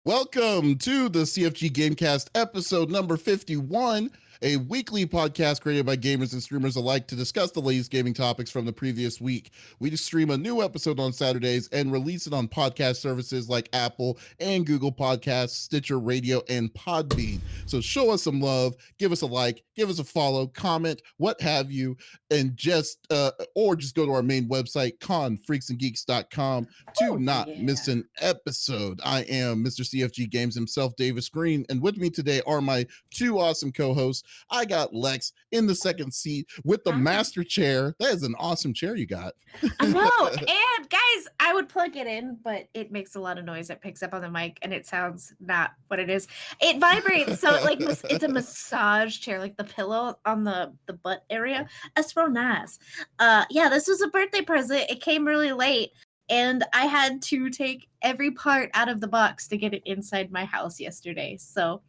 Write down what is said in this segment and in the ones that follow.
Welcome to the CFG GameCast episode number 51, a weekly podcast created by gamers and streamers alike to discuss the latest gaming topics from the previous week. We just stream a new episode on Saturdays and release it on podcast services like Apple and Google Podcasts, Stitcher Radio, and Podbean. So show us some love, give us a like, give us a follow, comment, what have you, and just go to our main website, confreaksandgeeks.com, to not miss an episode. I am Mr. CFG Games himself, Davis Green, and with me today are my two awesome co-hosts. I got Lex in the second seat with the master chair. That is an awesome chair you got. I know. And guys, I would plug it in, but it makes a lot of noise. It picks up on the mic and it sounds not what it is. It vibrates. So it's a massage chair, like the pillow on the butt area. That's real nice. Yeah, this was a birthday present. It came really late. And I had to take every part out of the box to get it inside my house yesterday. So,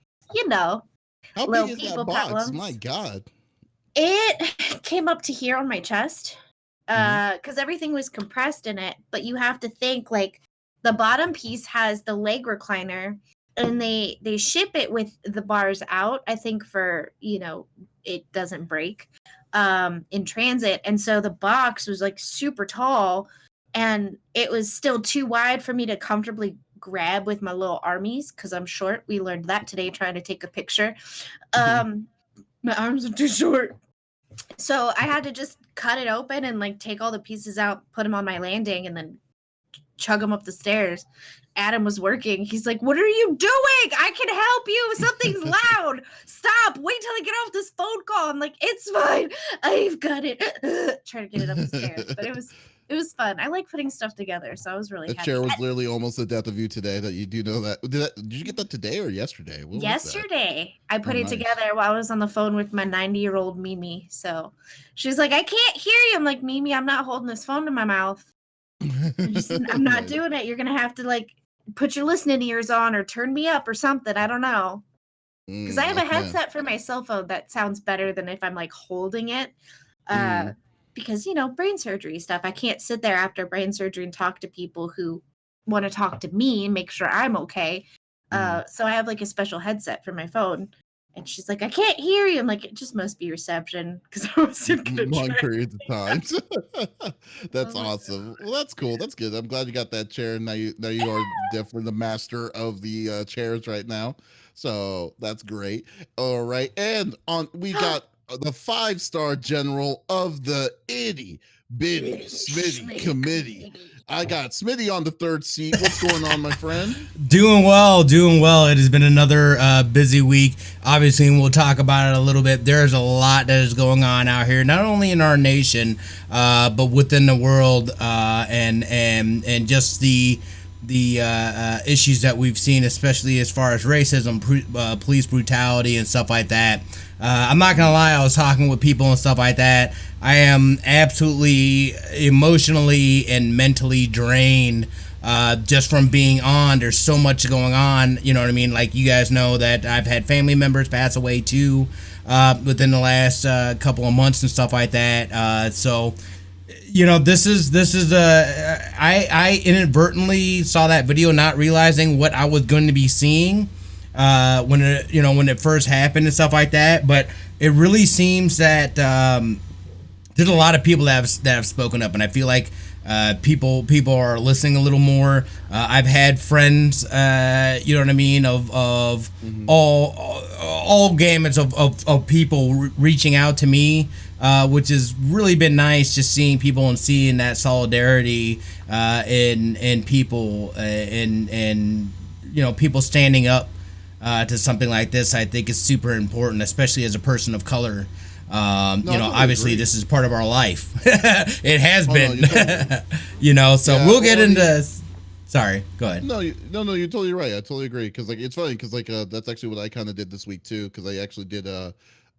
how big is that box? Problems. My God. It came up to here on my chest because everything was compressed in it. But you have to think, like, the bottom piece has the leg recliner and they ship it with the bars out, I think, for, it doesn't break in transit. And so the box was like super tall and it was still too wide for me to comfortably grab with my little armies because I'm short. We learned that today trying to take a picture. My arms are too short. So I had to just cut it open and like take all the pieces out, put them on my landing, and then chug them up the stairs. Adam was working. He's like, "What are you doing? I can help you. Something's loud. Stop. Wait till I get off this phone call." I'm like, "It's fine. I've got it." Trying to get it up the stairs. But it was fun. I like putting stuff together, so I was really happy. That chair was literally almost the death of you today. That you do know that. Did you get that today or yesterday? Yesterday. I put it together while I was on the phone with my 90-year-old Mimi. So she's like, "I can't hear you." I'm like, "Mimi, I'm not holding this phone to my mouth. I'm not doing it. You're gonna have to like put your listening ears on or turn me up or something. I don't know." Because I have a headset for my cell phone that sounds better than if I'm like holding it. Because, brain surgery stuff. I can't sit there after brain surgery and talk to people who want to talk to me and make sure I'm okay. So I have like a special headset for my phone. And she's like, "I can't hear you." I'm like, "It just must be reception." Because I wasn't long periods of times. That's awesome. Well, that's cool. That's good. I'm glad you got that chair. Now you are definitely the master of the chairs right now. So that's great. All right. And we got the 5-star general of the itty bitty Smitty committee. I got Smitty on the third seat. What's going on, my friend? Doing well. It has been another busy week. Obviously, and we'll talk about it a little bit. There's a lot that is going on out here, not only in our nation, but within the world, and just the issues that we've seen, especially as far as racism, police brutality, and stuff like that. I'm not gonna lie, I was talking with people and stuff like that. I am absolutely emotionally and mentally drained just from being on. There's so much going on, you know what I mean? Like, you guys know that I've had family members pass away too within the last couple of months and stuff like that. So this is I inadvertently saw that video, not realizing what I was going to be seeing when it first happened and stuff like that. But it really seems that there's a lot of people that have spoken up, and I feel like people are listening a little more. I've had friends, you know what I mean, of all gamuts of people reaching out to me, which has really been nice, just seeing people and seeing that solidarity in people, and people standing up to something like this. I think is super important, especially as a person of color. Obviously agree. This is part of our life. It has been, so we'll get into. Sorry, go ahead. No, you're totally right. I totally agree. Cause like, it's funny. Cause like, that's actually what I kind of did this week too. Cause I actually did,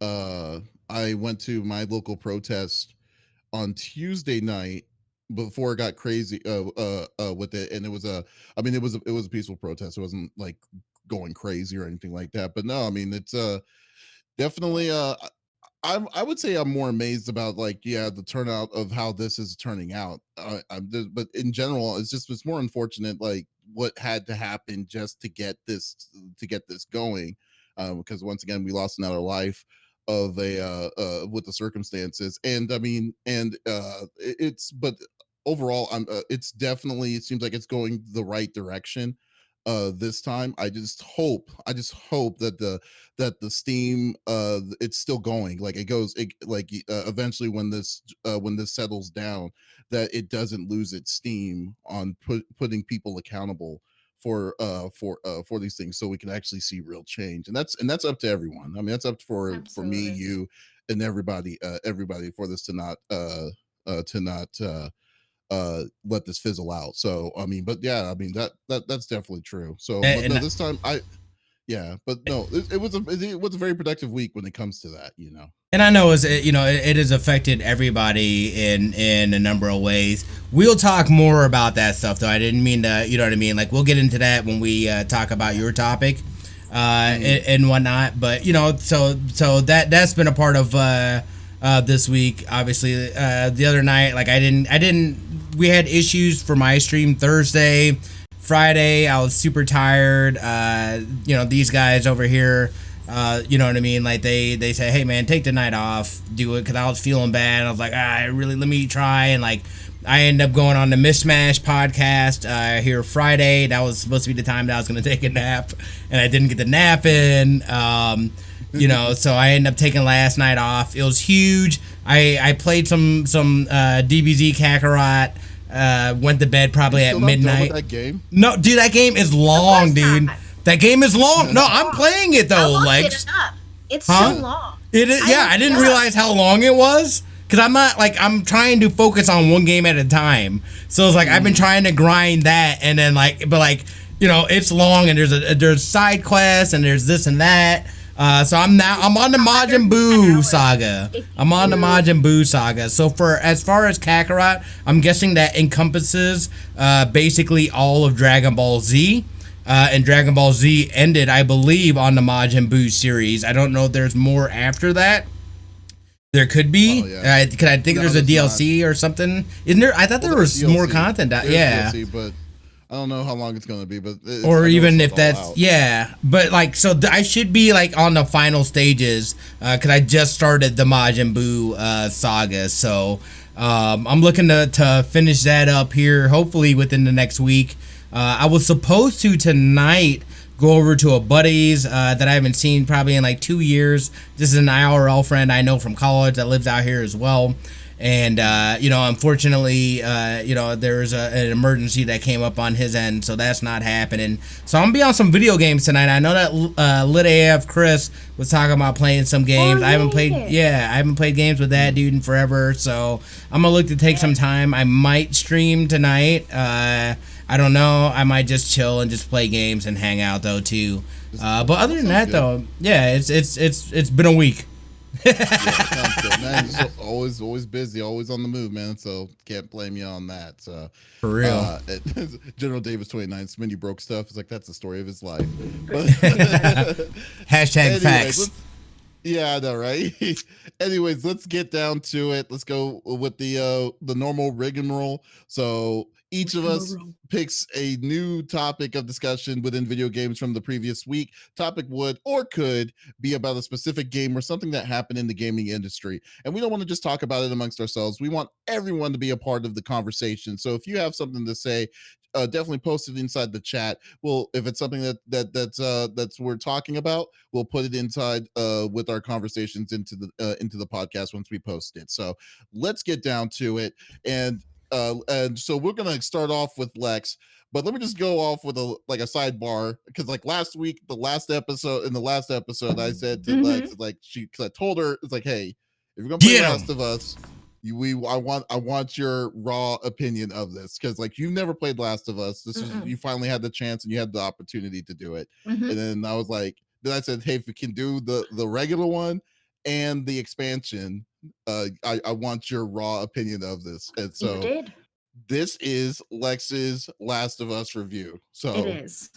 I went to my local protest on Tuesday night before it got crazy, with it. And it was it was a peaceful protest. It wasn't like going crazy or anything like that, but no, I mean, it's, definitely, I would say I'm more amazed about like the turnout of how this is turning out. But in general, it's more unfortunate like what had to happen just to get this going, because once again we lost another life of a with the circumstances, and I mean, and it's but overall, it's definitely, it seems like it's going the right direction this time. I just hope that the Steam it's still going, like it goes eventually when this settles down, that it doesn't lose its steam on putting people accountable for these things, so we can actually see real change. And that's up to everyone. I mean, that's up for me, Absolutely. you, and everybody for this to not let this fizzle out. So I mean, but yeah, I mean that's definitely true. So but And no, this time but no, it was a very productive week when it comes to that, you know. And I know it has affected everybody in a number of ways. We'll talk more about that stuff, though. I didn't mean to, you know what I mean? Like, we'll get into that when we talk about your topic and whatnot. But, you know, so that's been a part of this week. Obviously, the other night, like, we had issues for my stream Thursday. Friday, I was super tired. These guys over here, you know what I mean? Like they say, hey man, take the night off, do it, because I was feeling bad. I was like, let me try. And like, I ended up going on the Mishmash podcast here Friday. That was supposed to be the time that I was going to take a nap, and I didn't get the nap in. So I ended up taking last night off. It was huge. I played some DBZ Kakarot. Went to bed probably at midnight. That game? No, dude, that game is long, dude. That game is long. No, I'm playing it though, Lex. It's so long. It is. Yeah, I didn't realize how long it was, because I'm trying to focus on one game at a time. So it's like I've been trying to grind that, and then it's long, and there's side quests, and there's this and that. So I'm on the Majin Buu saga. I'm on the Majin Buu saga. So as far as Kakarot, I'm guessing that encompasses basically all of Dragon Ball Z. And Dragon Ball Z ended, I believe, on the Majin Buu series. I don't know if there's more after that. There could be. I think there's a DLC or something. Isn't there? I thought there was DLC. More content. Yeah. DLC, but I don't know how long it's going to be, but or even if that's but like, so I should be like on the final stages because I just started the Majin Buu saga. So I'm looking to finish that up here, hopefully within the next week. I was supposed to tonight go over to a buddy's that I haven't seen probably in like 2 years. This is an IRL friend I know from college that lives out here as well. And, unfortunately, there was an emergency that came up on his end, so that's not happening. So I'm going to be on some video games tonight. I know that Lit AF Chris was talking about playing some games. I haven't played games with that dude in forever, so I'm going to look to take some time. I might stream tonight. I don't know. I might just chill and just play games and hang out, though, too. But other than that, though, it's been a week. Sounds good, man. Just always busy, always on the move, man. So can't blame you on that. So for real, General Davis 29, Smitty broke stuff. It's like that's the story of his life. But hashtag facts. Yeah, I know, right? Anyways, let's get down to it. Let's go with the normal rigmarole. So each of us picks a new topic of discussion within video games from the previous week. Topic would or could be about a specific game or something that happened in the gaming industry. And we don't want to just talk about it amongst ourselves. We want everyone to be a part of the conversation. So if you have something to say, definitely post it inside the chat. Well, if it's something that's we're talking about, we'll put it inside with our conversations into the podcast once we post it. So let's get down to it. And so we're gonna start off with Lex, but let me just go off with a sidebar, because like last week, in the last episode, I said to Lex, because I told her, it's like, hey, if you're gonna play Last of Us, I want your raw opinion of this, because like you've never played Last of Us. This is, you finally had the chance and you had the opportunity to do it. And then I was like, then I said, hey, if we can do the regular one and the expansion, I want your raw opinion of this. And so you did. This is Lex's Last of Us review. So it is.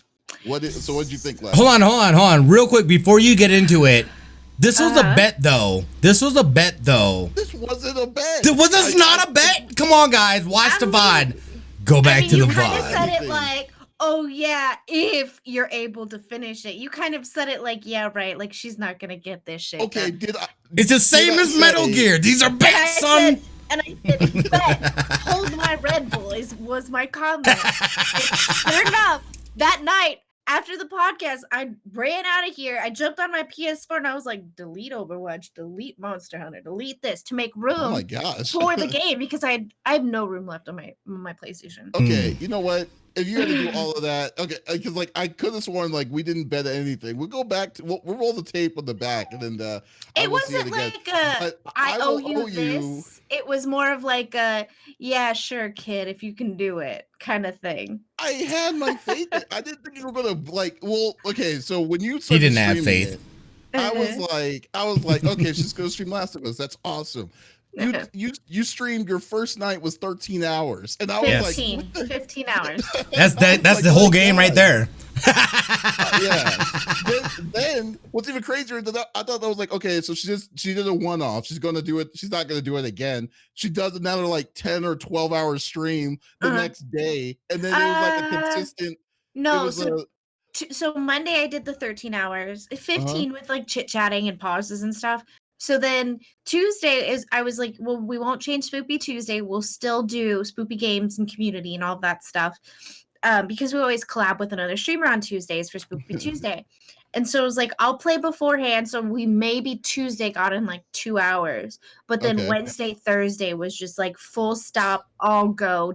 What did you think, Lex? Hold on real quick before you get into it. This was a bet, though. This wasn't a bet. Was this not a bet? Come on, guys. Watch the VOD. Go back to the VOD. You kind of said it like, oh, yeah, if you're able to finish it. You kind of said it like, yeah, right. Like, she's not going to get this shit. Okay, it's the same as Metal Gear. These are bets, son. And I said, bet, hold my Red Bull was my comment. Fair enough. That night, after the podcast, I ran out of here. I jumped on my PS4 and I was like, delete Overwatch, delete Monster Hunter, delete this to make room oh my gosh. for the game because I have no room left on my PlayStation. Okay, you know what? If you had to do all of that, okay, because like I could have sworn like we didn't bet anything. We'll go back to we'll roll the tape on the back and then it wasn't like I owe you this. It was more of like a yeah, sure, kid, if you can do it kind of thing. I had my faith. I didn't think you were gonna like. Well, okay, so when you he didn't have faith. I was like, okay, she's gonna stream Last of Us. That's awesome. You streamed your first night was 13 hours, and I was 15 hours. That's like, the whole game right there. Yeah. Then what's even crazier than that, I thought that was like, okay, so she did a one-off. She's gonna do it. She's not gonna do it again. She does another like 10 or 12 hour stream the next day, and then it was like a consistent. No, so Monday I did the 13 hours, 15 with like chit chatting and pauses and stuff. So then Tuesday I was like, well, we won't change Spoopy Tuesday. We'll still do Spoopy Games and community and all that stuff. Because we always collab with another streamer on Tuesdays for Spoopy Tuesday. And so it was like, I'll play beforehand. So we maybe Tuesday got in like 2 hours. But then Wednesday, Thursday was just like full stop, all go.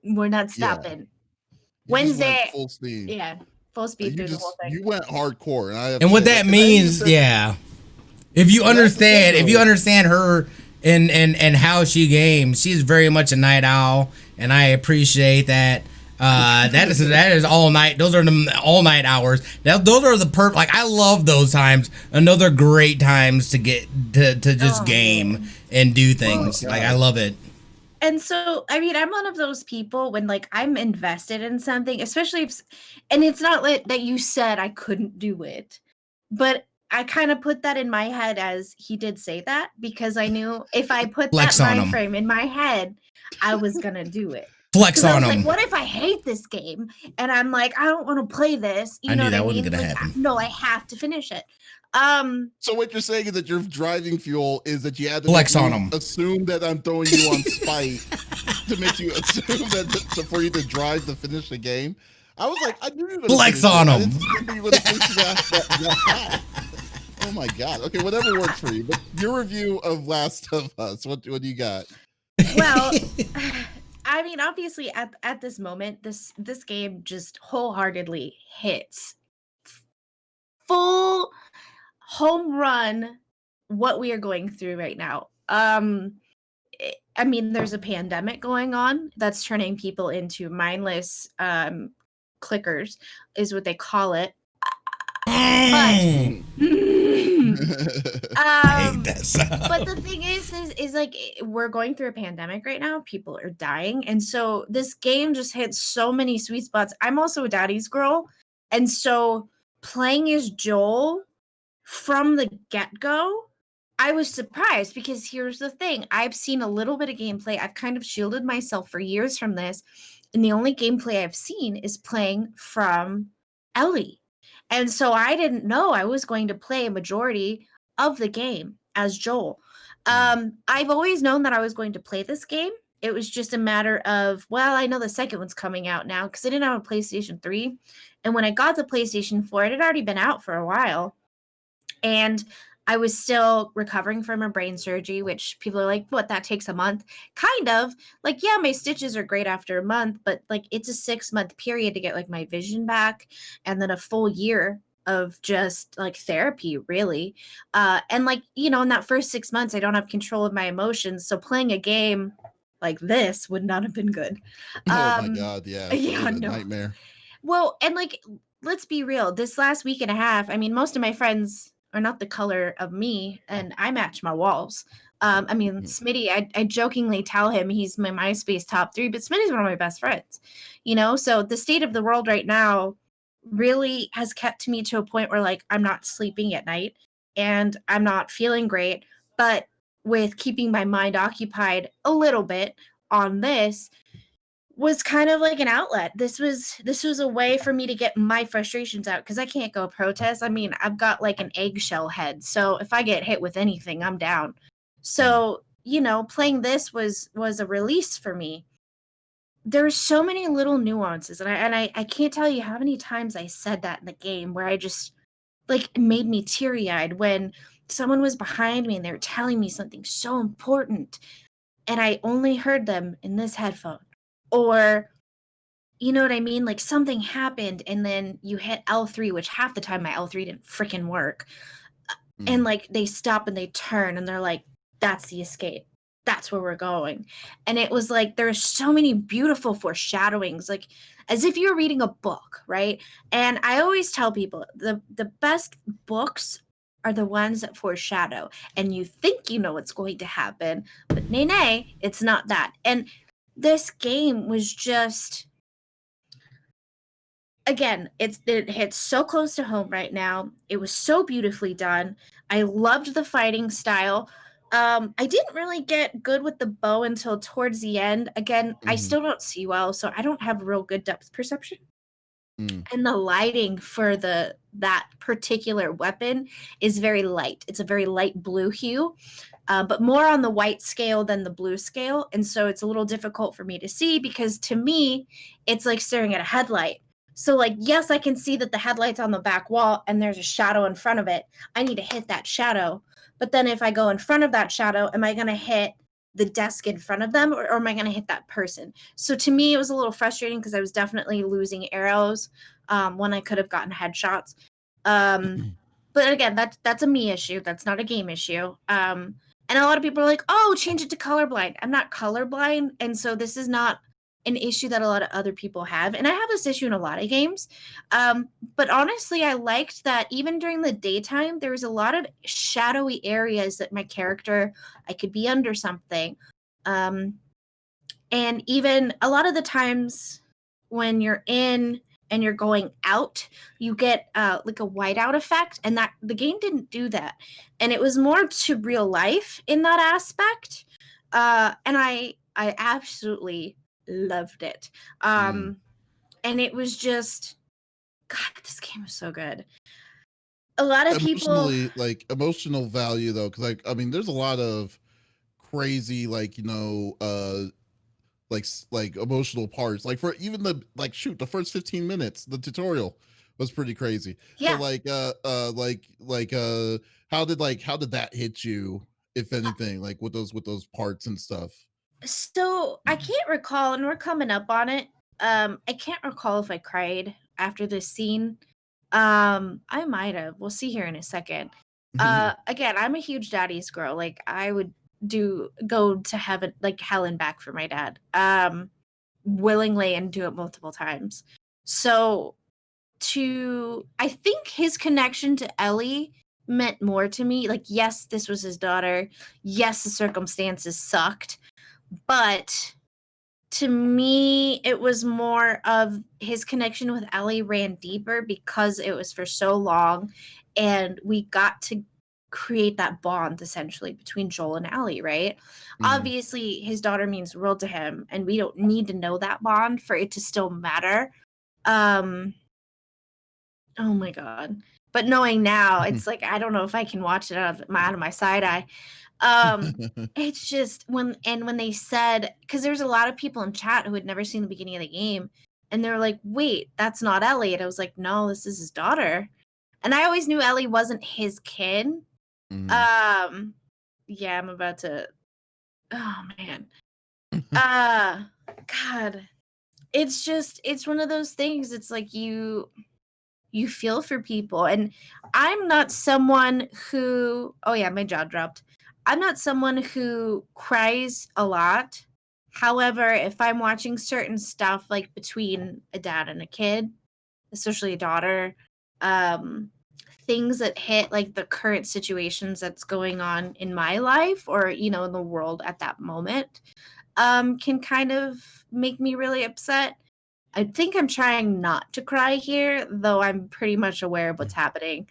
We're not stopping. Wednesday. Full steam. Yeah. Full speed through the whole thing. You went hardcore. And what that means, if you understand her and how she games, she's very much a night owl, and I appreciate that. That is all night. Those are the all night hours. Those are the like I love those times. And those are great times to get to just game and do things. Like I love it. And so, I mean, I'm one of those people when like I'm invested in something, especially if, and it's not like that you said I couldn't do it, but I kind of put that in my head as he did say that because I knew if I put that mind frame in my head, I was gonna do it. Flex on him. Like, what if I hate this game and I'm like, I don't want to play this? You know knew that what wasn't I mean? gonna happen. No, I have to finish it. So what you're saying is that your driving fuel is that you had to flex on him. Assume that I'm throwing you on spite to make you assume that for you to drive to finish the game. I was like, I knew you were gonna flex on him. Oh my god. Okay, whatever works for you. But your review of Last of Us, what do you got? Well, I mean, obviously, at this moment, this game just wholeheartedly hits full home run what we are going through right now. I mean, there's a pandemic going on that's turning people into mindless clickers, is what they call it. I hate that sound. But the thing is like we're going through a pandemic right now. People are dying, and so this game just hits so many sweet spots. I'm also a daddy's girl, and so playing as Joel from the get-go, I was surprised because here's the thing: I've seen a little bit of gameplay. I've kind of shielded myself for years from this, and the only gameplay I've seen is playing from Ellie. And so I didn't know I was going to play a majority of the game as Joel. I've always known that I was going to play this game. It was just a matter of, well, I know the second one's coming out now because I didn't have a PlayStation 3. And when I got the PlayStation 4, it had already been out for a while. And I was still recovering from a brain surgery, which people are like, what, that takes a month? Kind of. Like, yeah, my stitches are great after a month, but like it's a 6-month period to get like my vision back and then a full year of just like therapy, really. And like, you know, in that first 6 months, I don't have control of my emotions. So playing a game like this would not have been good. Oh my God, yeah. Yeah, no. Nightmare. Well, and like, let's be real. This last week and a half, I mean, most of my friends are not the color of me, and I match my walls. I mean, Smitty, I jokingly tell him he's my MySpace top 3, but Smitty's one of my best friends, you know? So the state of the world right now really has kept me to a point where, like, I'm not sleeping at night and I'm not feeling great. But with keeping my mind occupied a little bit on this was kind of like an outlet. This was a way for me to get my frustrations out because I can't go protest. I mean, I've got like an eggshell head, so if I get hit with anything, I'm down. So, playing this was a release for me. There's so many little nuances, and I can't tell you how many times I said that in the game where I just like it made me teary-eyed when someone was behind me and they were telling me something so important and I only heard them in this headphone. Or you know what I mean? Like something happened and then you hit L3, which half the time my L3 didn't freaking work. And like they stop and they turn and they're like, that's the escape. That's where we're going. And it was like there's so many beautiful foreshadowings, like as if you're reading a book, right? And I always tell people the best books are the ones that foreshadow. And you think you know what's going to happen, but nay, it's not that. And this game was just again, it hits so close to home right now. It was so beautifully done. I loved the fighting style. I didn't really get good with the bow until towards the end. Again, I still don't see well, so I don't have real good depth perception. And the lighting for that particular weapon is very light. It's a very light blue hue, but more on the white scale than the blue scale. And so it's a little difficult for me to see because to me, it's like staring at a headlight. So like, yes, I can see that the headlight's on the back wall and there's a shadow in front of it. I need to hit that shadow. But then if I go in front of that shadow, am I going to hit the desk in front of them or am I going to hit that person? So to me, it was a little frustrating because I was definitely losing arrows when I could have gotten headshots. But again, that's a me issue. That's not a game issue. And a lot of people are like, oh, change it to colorblind. I'm not colorblind. And so this is not an issue that a lot of other people have. And I have this issue in a lot of games. But honestly, I liked that even during the daytime, there was a lot of shadowy areas that my character, I could be under something. And even a lot of the times when you're in and you're going out, you get like a whiteout effect. And that the game didn't do that. And it was more to real life in that aspect. And I absolutely loved it. And it was just, God, this game was so good. A lot of people like emotional value though, because like I mean, there's a lot of crazy like like emotional parts. Like for even the the first 15 minutes, the tutorial was pretty crazy. Yeah. So how did that hit you, if anything, like with those parts and stuff? So I can't recall, and we're coming up on it. I can't recall if I cried after this scene. I might have. We'll see here in a second. Again, I'm a huge daddy's girl. Like I would go to heaven, like hell and back for my dad. Willingly and do it multiple times. So I think his connection to Ellie meant more to me. Like, yes, this was his daughter. Yes, the circumstances sucked. But to me, it was more of his connection with Ellie ran deeper because it was for so long. And we got to create that bond essentially between Joel and Ellie, right? Obviously, his daughter means the world to him, and we don't need to know that bond for it to still matter. Oh my God. But knowing now, it's like I don't know if I can watch it out of my side eye. It's just when they said, because there's a lot of people in chat who had never seen the beginning of the game, and they were like, wait, that's not Ellie. And I was like, no, this is his daughter. And I always knew Ellie wasn't his kid. Yeah, I'm about to, oh man. God. It's one of those things. It's like you feel for people. And I'm not someone who, oh yeah, my jaw dropped. I'm not someone who cries a lot. However, if I'm watching certain stuff like between a dad and a kid, especially a daughter, things that hit like the current situations that's going on in my life or, in the world at that moment, can kind of make me really upset. I think I'm trying not to cry here, though I'm pretty much aware of what's happening.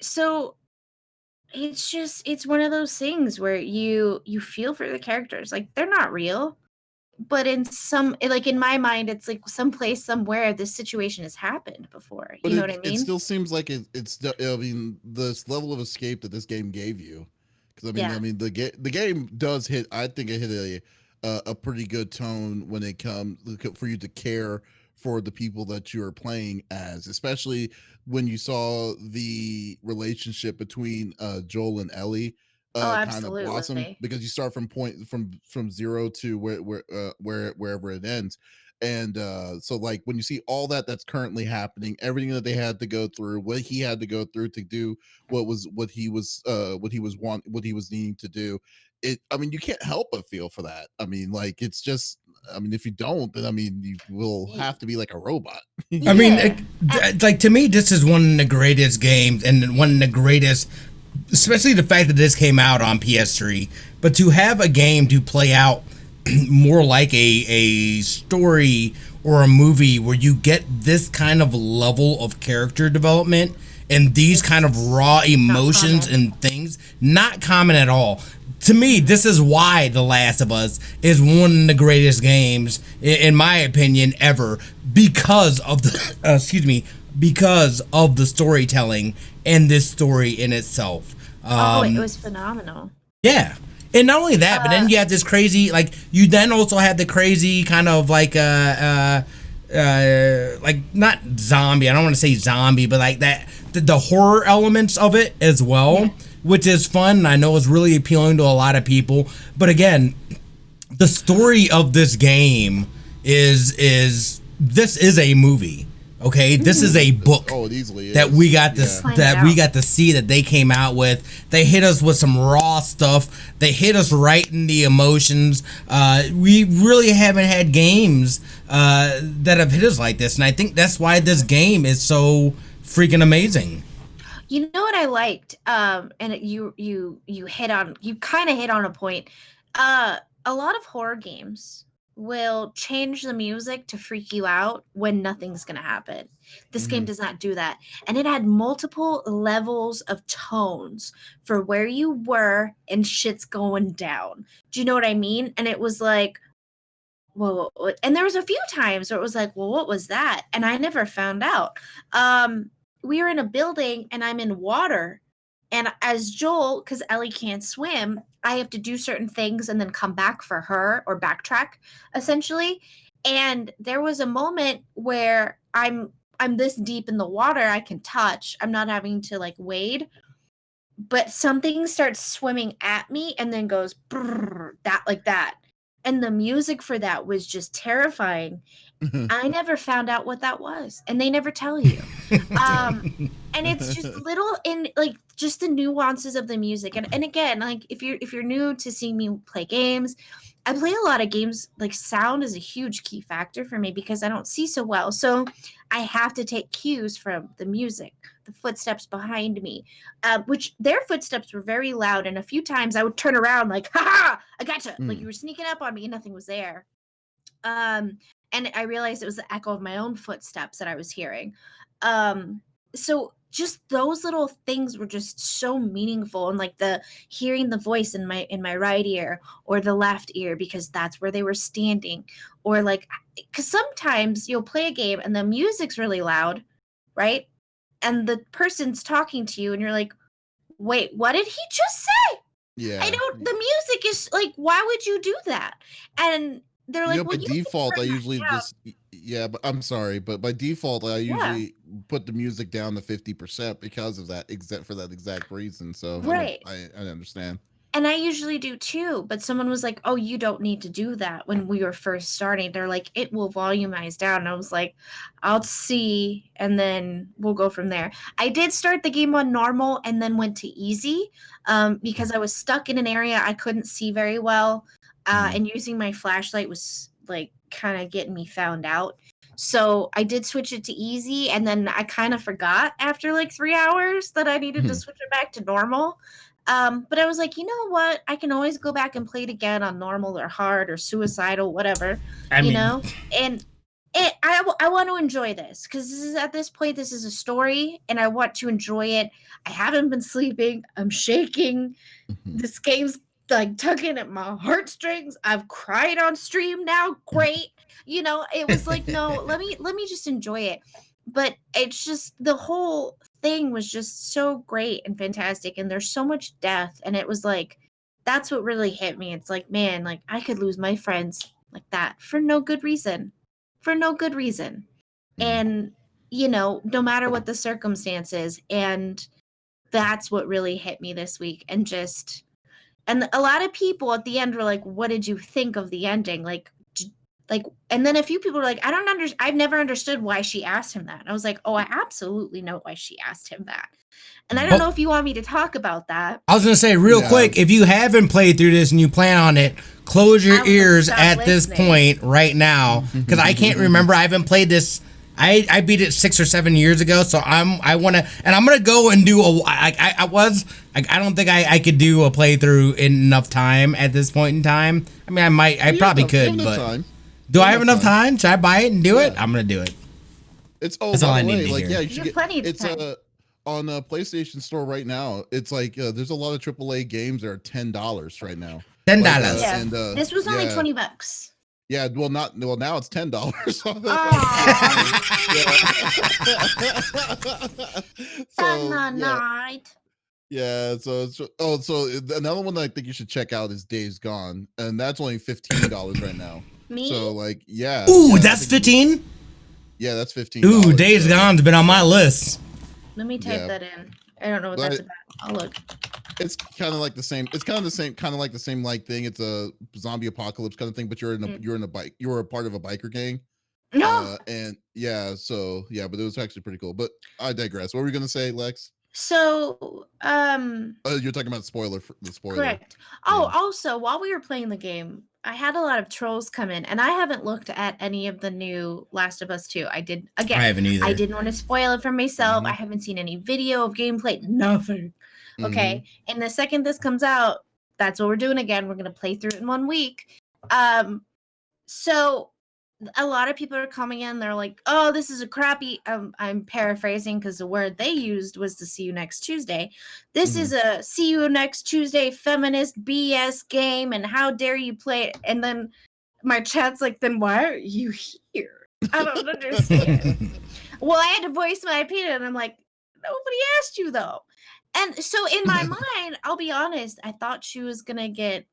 So it's one of those things where you feel for the characters. Like, they're not real, but in my mind, it's like someplace somewhere this situation has happened before. But You know what I it mean? still seems like I mean, this level of escape that this game gave you, because Yeah. the game does hit. I think it hit a pretty good tone when it comes for you to care for the people that you are playing as, especially when you saw the relationship between Joel and Ellie Oh, kind of blossom, absolutely. because you start from zero to wherever it ends. And so like when you see all that's currently happening, everything that they had to go through, what he had to go through to do what he was needing to do, I mean, you can't help but feel for that. I mean, like, it's just, I mean, if you don't, then I mean, you will Y- have to be like a robot. I mean, Yeah. like, to me, this is one of the greatest games and one of the greatest, especially the fact that this came out on PS3. But to have a game to play out more like a story or a movie where you get this kind of level of character development and these kind of raw emotions and things, not common at all. To me, this is why The Last of Us is one of the greatest games, in my opinion, ever, because of the because of the storytelling and this story in itself. It was phenomenal. Yeah. And not only that, but then you have this crazy, like, you then also have the crazy kind of like not zombie, I don't want to say zombie, but like that, the horror elements of it as well, which is fun. I know it's really appealing to a lot of people. But again, the story of this game is this is a movie. Okay, this is a book It easily that is. we got Yeah. we got to see that they came out with. They hit us with some raw stuff. They hit us right in the emotions. We really haven't had games that have hit us like this, and I think that's why this game is so freaking amazing. You know what I liked? And you kind of hit on a point. A lot of horror games will change the music to freak you out when nothing's going to happen. This game does not do that. And it had multiple levels of tones for where you were and shit's going down. Do you know what I mean? And it was like, whoa. And there was a few times where it was like, well, what was that? And I never found out. We were in a building and I'm in water. And as Joel, because Ellie can't swim, I have to do certain things and then come back for her or backtrack, essentially. And there was a moment where I'm this deep in the water, I can touch. I'm not having to like wade. But something starts swimming at me and then goes brrr, that like that. And the music for that was just terrifying. I never found out what that was, and they never tell you. And it's just little in like just the nuances of the music. And again, like if you're new to seeing me play games, I play a lot of games. Like sound is a huge key factor for me because I don't see so well. So I have to take cues from the music, the footsteps behind me, which their footsteps were very loud. And a few times I would turn around like, ha ha, I gotcha. Like you were sneaking up on me and nothing was there. And I realized it was the echo of my own footsteps that I was hearing. So just those little things were just so meaningful, and like the hearing the voice in my right ear or the left ear because that's where they were standing, or like because sometimes you'll play a game and the music's really loud, right? And the person's talking to you, and you're like, "Wait, what did he just say?" Yeah. The music is like, why would you do that? And they're like, By well, you default, I turn that usually down. just, but I'm sorry, but by default, I usually put the music down to 50% because of that exact reason. So Right. I understand. And I usually do too, but someone was like, "Oh, you don't need to do that." When we were first starting, they're like, "It will volumize down." And I was like, "I'll see, and then we'll go from there." I did start the game on normal and then went to easy, because I was stuck in an area I couldn't see very well, and using my flashlight was like kind of getting me found out. So I did switch it to easy, and then I kind of forgot after like 3 hours that I needed to switch it back to normal. But I was like, you know what? I can always go back and play it again on normal or hard or suicidal, whatever, I mean, and I want to enjoy this because at this point this is a story and I want to enjoy it. I haven't been sleeping. I'm shaking. This game's like tugging at my heartstrings. I've cried on stream now. Great. It was like, no, let me just enjoy it. But it's just the whole thing was just so great and fantastic, and there's so much death, and it was like that's what really hit me. It's like, man, like I could lose my friends like that for no good reason. For no good reason. And no matter what the circumstances, and that's what really hit me this week. And a lot of people at the end were like, what did you think of the ending? Like, and then a few people were like, I've never understood why she asked him that. And I was like, oh, I absolutely know why she asked him that. And I don't know if you want me to talk about that. I was going to say real quick, if you haven't played through this and you plan on it, close your ears at this point right now, because I can't remember. I haven't played this. I beat it 6 or 7 years ago, so I want to, and I'm going to go and do I don't think I could do a playthrough in enough time at this point in time. I mean, I probably could, but do I have enough time? Should I buy it and do it? I'm going to do it. It's That's all I need to hear. Yeah, you have plenty of time. On a PlayStation Store right now, it's like there's a lot of AAA games that are $10 right now. $10. Yeah. And this was only $20. Yeah, now it's $10. Yeah, so another one that I think you should check out is Days Gone, and that's only $15 right now. Me? So like, yeah. Ooh, that's 15? Yeah, that's 15. Ooh, Days Gone's been on my list. Let me type that in. I don't know what that's about. I'll look. It's kind of like the same. It's kind of the same thing. It's a zombie apocalypse kind of thing, but you're a part of a biker gang. No. And yeah, so yeah, but it was actually pretty cool. But I digress. What were you gonna say, Lex? So, you're talking about the spoiler. Correct. Oh, also, while we were playing the game, I had a lot of trolls come in, and I haven't looked at any of the new Last of Us 2. I haven't either. I didn't want to spoil it for myself. I haven't seen any video of gameplay. Nothing. Okay. And the second this comes out, that's what we're doing again. We're gonna play through it in 1 week. So a lot of people are coming in, they're like, oh, this is a crappy, I'm paraphrasing because the word they used was to see you next Tuesday. This is a see you next Tuesday feminist BS game, and how dare you play it? And then my chat's like, then why are you here? I don't understand. Well, I had to voice my opinion, and I'm like, nobody asked you though. And so in my mind, I'll be honest, I thought she was gonna get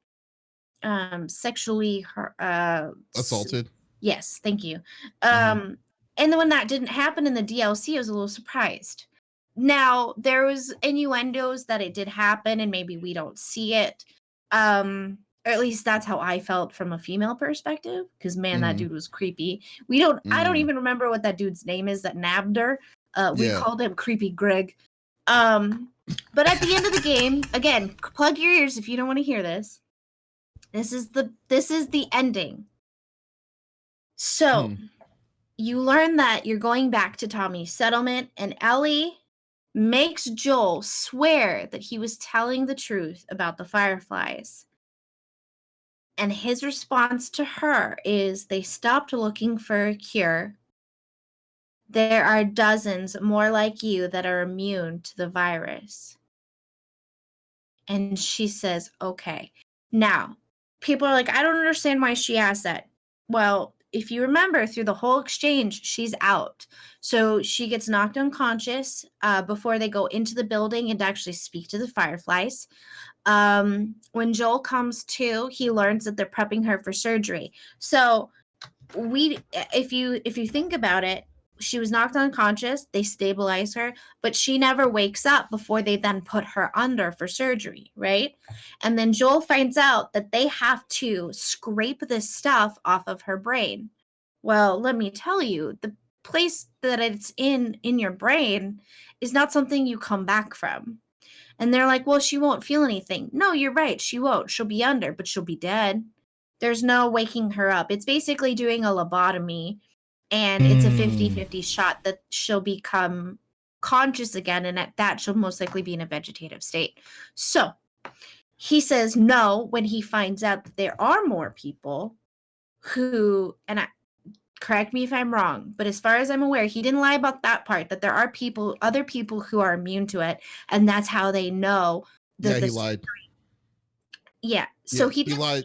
sexually assaulted. Yes, thank you. And then when that didn't happen in the DLC, I was a little surprised. Now, there was innuendos that it did happen, and maybe we don't see it. Or at least that's how I felt from a female perspective, because man, that dude was creepy. I don't even remember what that dude's name is that nabbed her. We called him Creepy Greg. But at the end of the game, again, plug your ears if you don't want to hear this. This is the ending. So, you learn that you're going back to Tommy's settlement, and Ellie makes Joel swear that he was telling the truth about the Fireflies. And his response to her is, they stopped looking for a cure. There are dozens more like you that are immune to the virus. And she says, okay. Now, people are like, I don't understand why she asked that. Well, if you remember, through the whole exchange, she's out. So she gets knocked unconscious before they go into the building and actually speak to the Fireflies. When Joel comes to, he learns that they're prepping her for surgery. So if you think about it, she was knocked unconscious, they stabilize her, but she never wakes up before they then put her under for surgery, right? And then Joel finds out that they have to scrape this stuff off of her brain. Well, let me tell you, the place that it's in your brain is not something you come back from. And they're like, well, she won't feel anything. No, you're right, she won't. She'll be under, but she'll be dead. There's no waking her up. It's basically doing a lobotomy. And it's a 50-50 shot that she'll become conscious again, and at that she'll most likely be in a vegetative state. So he says no when he finds out that there are more people who, and correct me if I'm wrong, but as far as I'm aware, he didn't lie about that part, that there are other people who are immune to it, and that's how they know Yeah, he lied. Yeah. So he did, lied.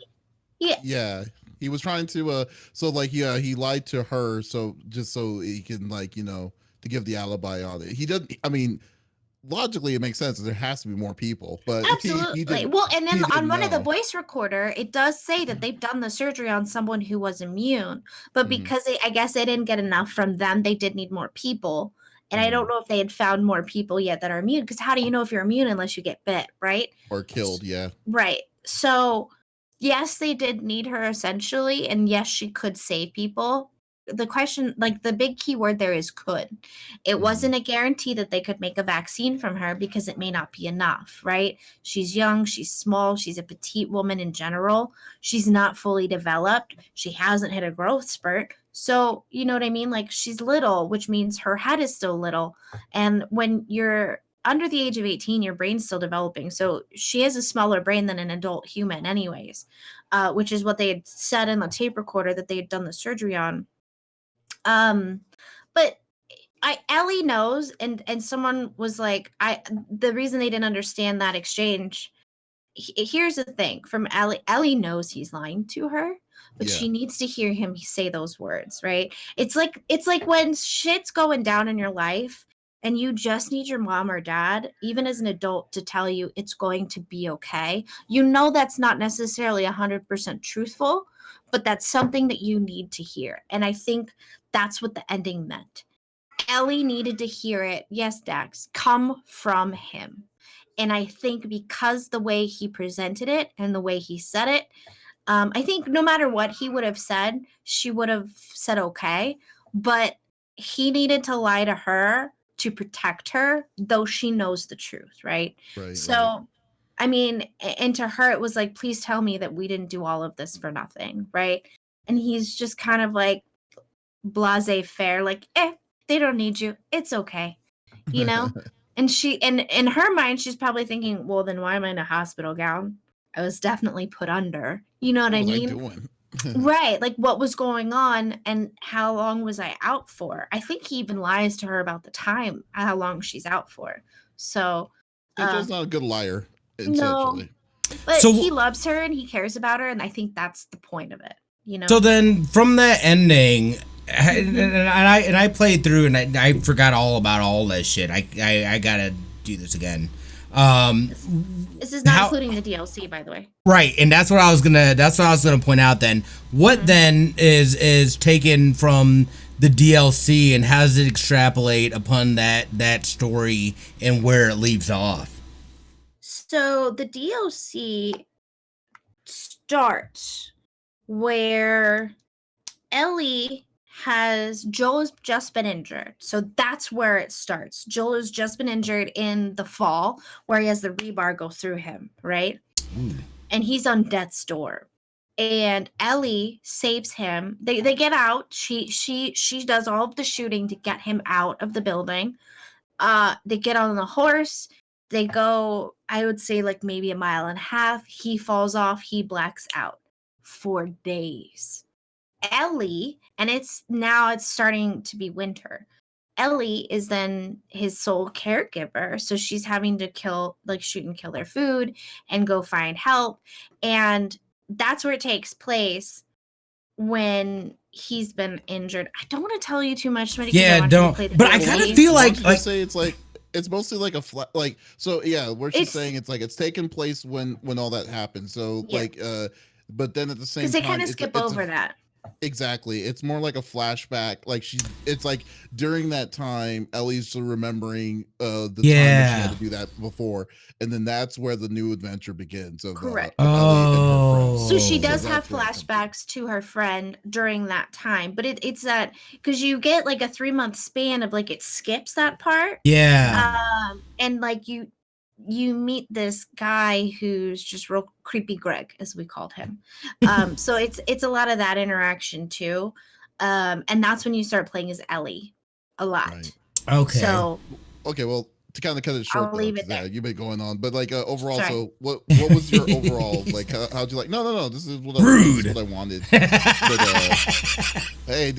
Yeah. He was trying to he lied to her so he can to give the alibi on it. He doesn't, I mean, logically it makes sense. There has to be more people, but absolutely. he didn't, well, and then on one of the know. voice recorder, it does say that they've done the surgery on someone who was immune, but because I guess they didn't get enough from them, they did need more people. And I don't know if they had found more people yet that are immune, because how do you know if you're immune unless you get bit, right? Or killed, yeah. Right. So, yes, they did need her essentially, and yes, she could save people. The question, like the big key word there is could. It wasn't a guarantee that they could make a vaccine from her because it may not be enough, right? She's young, she's small, she's a petite woman in general. She's not fully developed. She hasn't hit a growth spurt. So, you know what I mean? Like she's little, which means her head is still little. And when you're under the age of 18, your brain's still developing. So she has a smaller brain than an adult human anyways, which is what they had said in the tape recorder that they had done the surgery on. But Ellie knows, and someone was like, the reason they didn't understand that exchange, here's the thing from Ellie knows he's lying to her, but she needs to hear him say those words, right? It's like when shit's going down in your life and you just need your mom or dad, even as an adult, to tell you it's going to be okay. You know that's not necessarily 100% truthful, but that's something that you need to hear. And I think that's what the ending meant. Ellie needed to hear it, yes, Dax, come from him. And I think because the way he presented it and the way he said it, I think no matter what he would have said, she would have said okay. But he needed to lie to her to protect her, though she knows the truth, right? So, right. I mean, and to her, it was like, please tell me that we didn't do all of this for nothing, right? And he's just kind of like blasé-faire, like, they don't need you. It's okay, you know? And she, and in her mind, she's probably thinking, well, then why am I in a hospital gown? I was definitely put under. You know what I mean? Doing? Right. Like what was going on and how long was I out for? I think he even lies to her about the time, how long she's out for. So Angel's not a good liar, essentially. No, but he loves her and he cares about her, and I think that's the point of it, you know? So then from that ending, and I played through and I forgot all about all that shit. I gotta do this again. This is not including the DLC, by the way. Right, and that's what I was gonna point out then. What then is taken from the DLC and how does it extrapolate upon that story and where it leaves off? So the DLC starts where Joel has just been injured. So that's where it starts. Joel has just been injured in the fall where he has the rebar go through him, right? And he's on death's door. And Ellie saves him. They get out. She does all of the shooting to get him out of the building. They get on the horse. They go, I would say, like maybe a mile and a half. He falls off. He blacks out for days. Ellie, and it's starting to be winter. Ellie is then his sole caregiver, so she's having to shoot and kill their food and go find help. And that's where it takes place when he's been injured. I don't want to tell you too much, Smitty. Yeah, don't. But I kind of feel like say it's like it's mostly like a where she's saying it's taken place when all that happened. So but then at the same time, because they kind of skip over that. Exactly. It's more like a flashback. Like it's like during that time, Ellie's remembering the time that she had to do that before. And then that's where the new adventure begins. Correct. Ellie and her friends. So she does have flashbacks to her friend during that time. But it's that because you get like a 3-month span of like it skips that part. Yeah. And like you meet this guy who's just real creepy Greg, as we called him. So it's a lot of that interaction too. And that's when you start playing as Ellie a lot. Right. Okay. So well, to kind of cut it short, I'll leave it there. You've been going on, but like overall, Sorry. so what was your overall like? How'd you like? No, this is what I wanted. But, hey,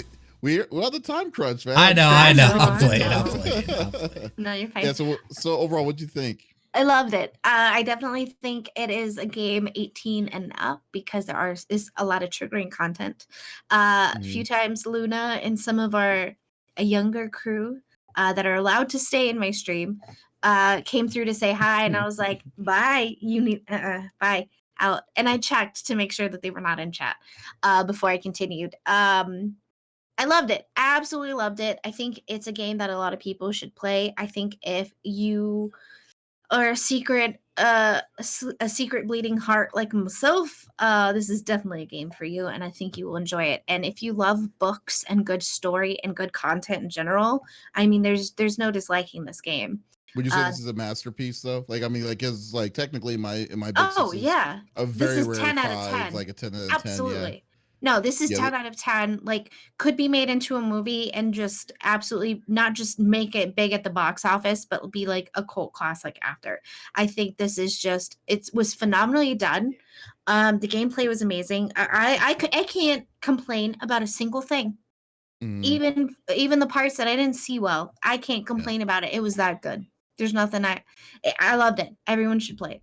we're on the time crunch, man. I know. I know. I'm playing. No, you're fine. Yeah. So overall, what'd you think? I loved it. I definitely think it is a game 18 and up because there is a lot of triggering content. A few times Luna and some of a younger crew that are allowed to stay in my stream came through to say hi, and I was like, bye, you need bye, out. And I checked to make sure that they were not in chat before I continued. I loved it. Absolutely loved it. I think it's a game that a lot of people should play. I think if you are a secret bleeding heart like myself, this is definitely a game for you, and I think you will enjoy it. And if you love books and good story and good content in general, I mean, there's no disliking this game. Would you say this is a masterpiece, though? Like, I mean, like, is like technically in my books, Oh yeah, a very this is rare 10 out of 5, 10. like a 10 out of 10. Absolutely. Yeah. No, this is Yeah, 10 out of 10. Like, could be made into a movie and just absolutely not just make it big at the box office, but be like a cult classic after. I think this is just, it was phenomenally done. The gameplay was amazing. I can't complain about a single thing. Even the parts that I didn't see well, I can't complain about it. It was that good. There's nothing I loved it. Everyone should play it.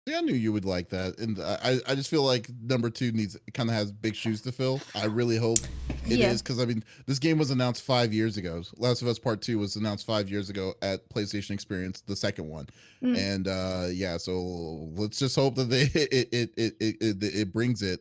Yeah, I knew you would like that, and I just feel like number 2 kind of has big shoes to fill. I really hope it is, because I mean, this game was announced 5 years ago. Last of Us Part 2 was announced 5 years ago at PlayStation Experience, the second one, and yeah, so let's just hope that it brings it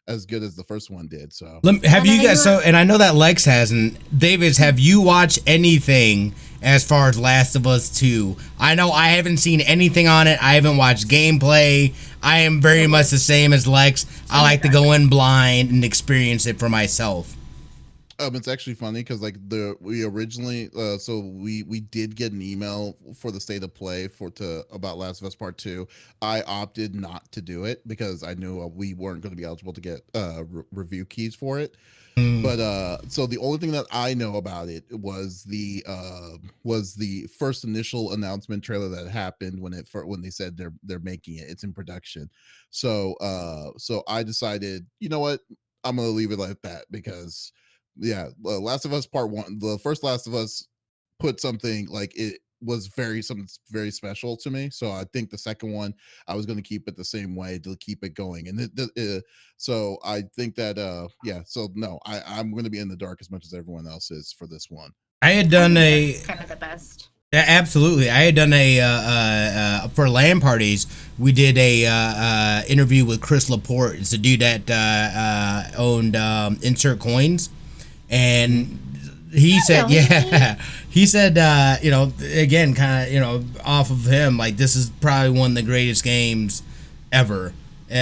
as good as the first one did. So have you guys? So, and I know that Lex hasn't. Davies, have you watched anything as far as Last of Us 2? I know I haven't seen anything on it. I haven't watched gameplay. I am very much the same as Lex. I like to go in blind and experience it for myself. It's actually funny because like we originally we did get an email for the state of play about Last of Us Part 2. I opted not to do it because I knew we weren't going to be eligible to get review keys for it. But so the only thing that I know about it was the first initial announcement trailer that happened when they said they're making it. It's in production. So I decided, you know what, I'm gonna leave it like that because yeah, Last of Us Part 1, the first Last of Us put something like it was something very special to me. So I think the second one, I was going to keep it the same way to keep it going. And so I think that, yeah, so no, I'm going to be in the dark as much as everyone else is for this one. I had done kind of the best. Absolutely. I had done for LAN parties. We did a interview with Chris Laporte. It's a dude that owned Insert Coins. And he said, he said, you know, again, kind of, you know, off of him, like, this is probably one of the greatest games ever. You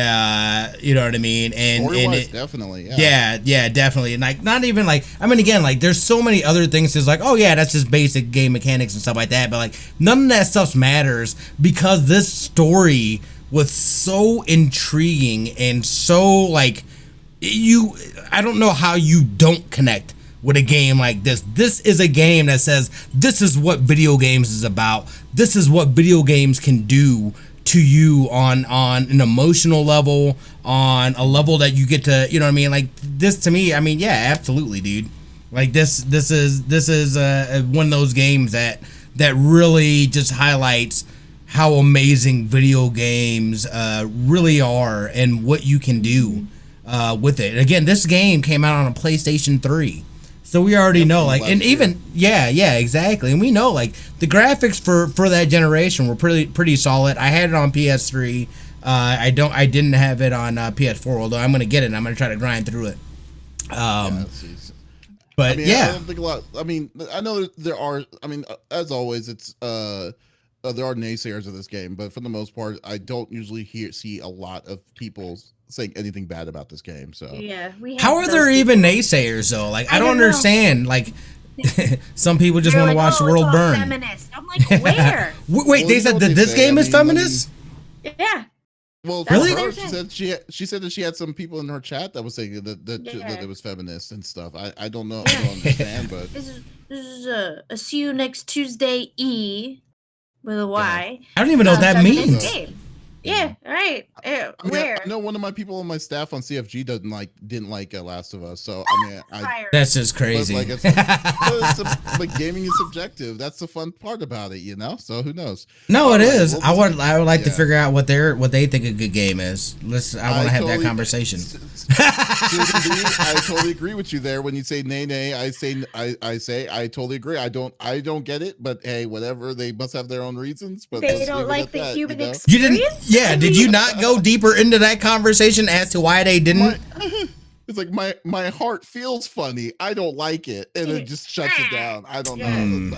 know what I mean? And definitely. Yeah, definitely. And like, not even like, I mean, again, like, there's so many other things. It's like, oh yeah, that's just basic game mechanics and stuff like that. But like, none of that stuff matters because this story was so intriguing and so like, I don't know how you don't connect with a game like this. This is a game that says this is what video games is about. This is what video games can do to you on an emotional level, on a level that you get to, you know what I mean? Like this to me, I mean, yeah, absolutely, dude. Like this is one of those games that really just highlights how amazing video games really are and what you can do with it. Again, this game came out on a PlayStation 3. So we already know, like, and even yeah, exactly. And we know, like, the graphics for that generation were pretty solid. I had it on PS3. I didn't have it on PS4, although I'm gonna get it and I'm gonna try to grind through it. But I mean, yeah, I don't think a lot. I mean, I know there are. I mean, as always, it's there are naysayers of this game, but for the most part, I don't usually see a lot of people saying anything bad about this game. So yeah, how are there even naysayers though? Like, I don't understand. Like, some people just want to watch the world burn. Feminist. I'm like, where? Wait, they said that this game is feminist? Yeah. Well, really? She said that she had some people in her chat that was saying that it was feminist and stuff. I don't know. I don't understand, but this is a see you next Tuesday with a Y. I don't even know what that means. Game. Yeah, right. I mean, Where? I know one of my people on my staff on CFG didn't like Last of Us, so I mean, that's just crazy. But gaming is subjective. That's the fun part about it, So who knows? No, it is. I would like to figure out what they think a good game is. I want to have that conversation. I totally agree with you there. When you say nay, I say I totally agree. I don't get it, but hey, whatever. They must have their own reasons. But they don't like the human experience. You didn't. Yeah. Did you not go deeper into that conversation as to why they didn't? It's like my heart feels funny. I don't like it, and it just shuts it down. I don't know.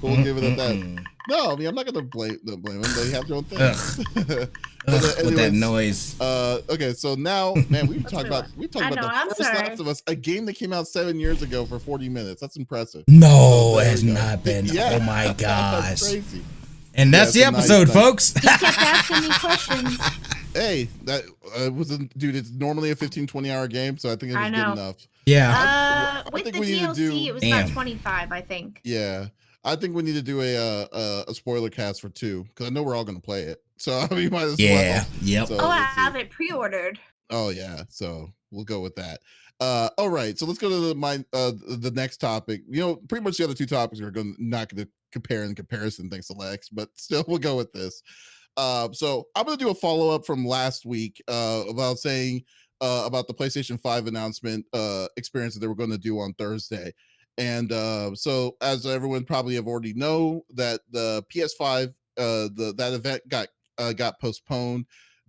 We'll give it at that. No, I mean I'm not gonna blame them. They have their own thing. With that noise. Okay, so now, man, we talked about the first Last of Us, a game that came out 7 years ago for 40 minutes. That's impressive. No, it has not been. Yeah. Oh my gosh. That's crazy. And that's the episode, folks. He kept asking me questions. Hey, that dude. It's normally a 15-20 hour game, so I think it was good enough. Yeah. With the DLC, it was about 25, I think. Yeah, I think we need to do a spoiler cast for 2 because I know we're all gonna play it. So we might as well. Yep. So, I have it pre-ordered. Oh yeah, so we'll go with that. All right, so let's go to the next topic. Pretty much the other 2 topics are not going to compare in comparison, thanks to Lex, but still we'll go with this. So I'm going to do a follow-up from last week about saying about the PlayStation 5 announcement experience that they were going to do on Thursday. And so as everyone probably have already know that the PS5 that event got postponed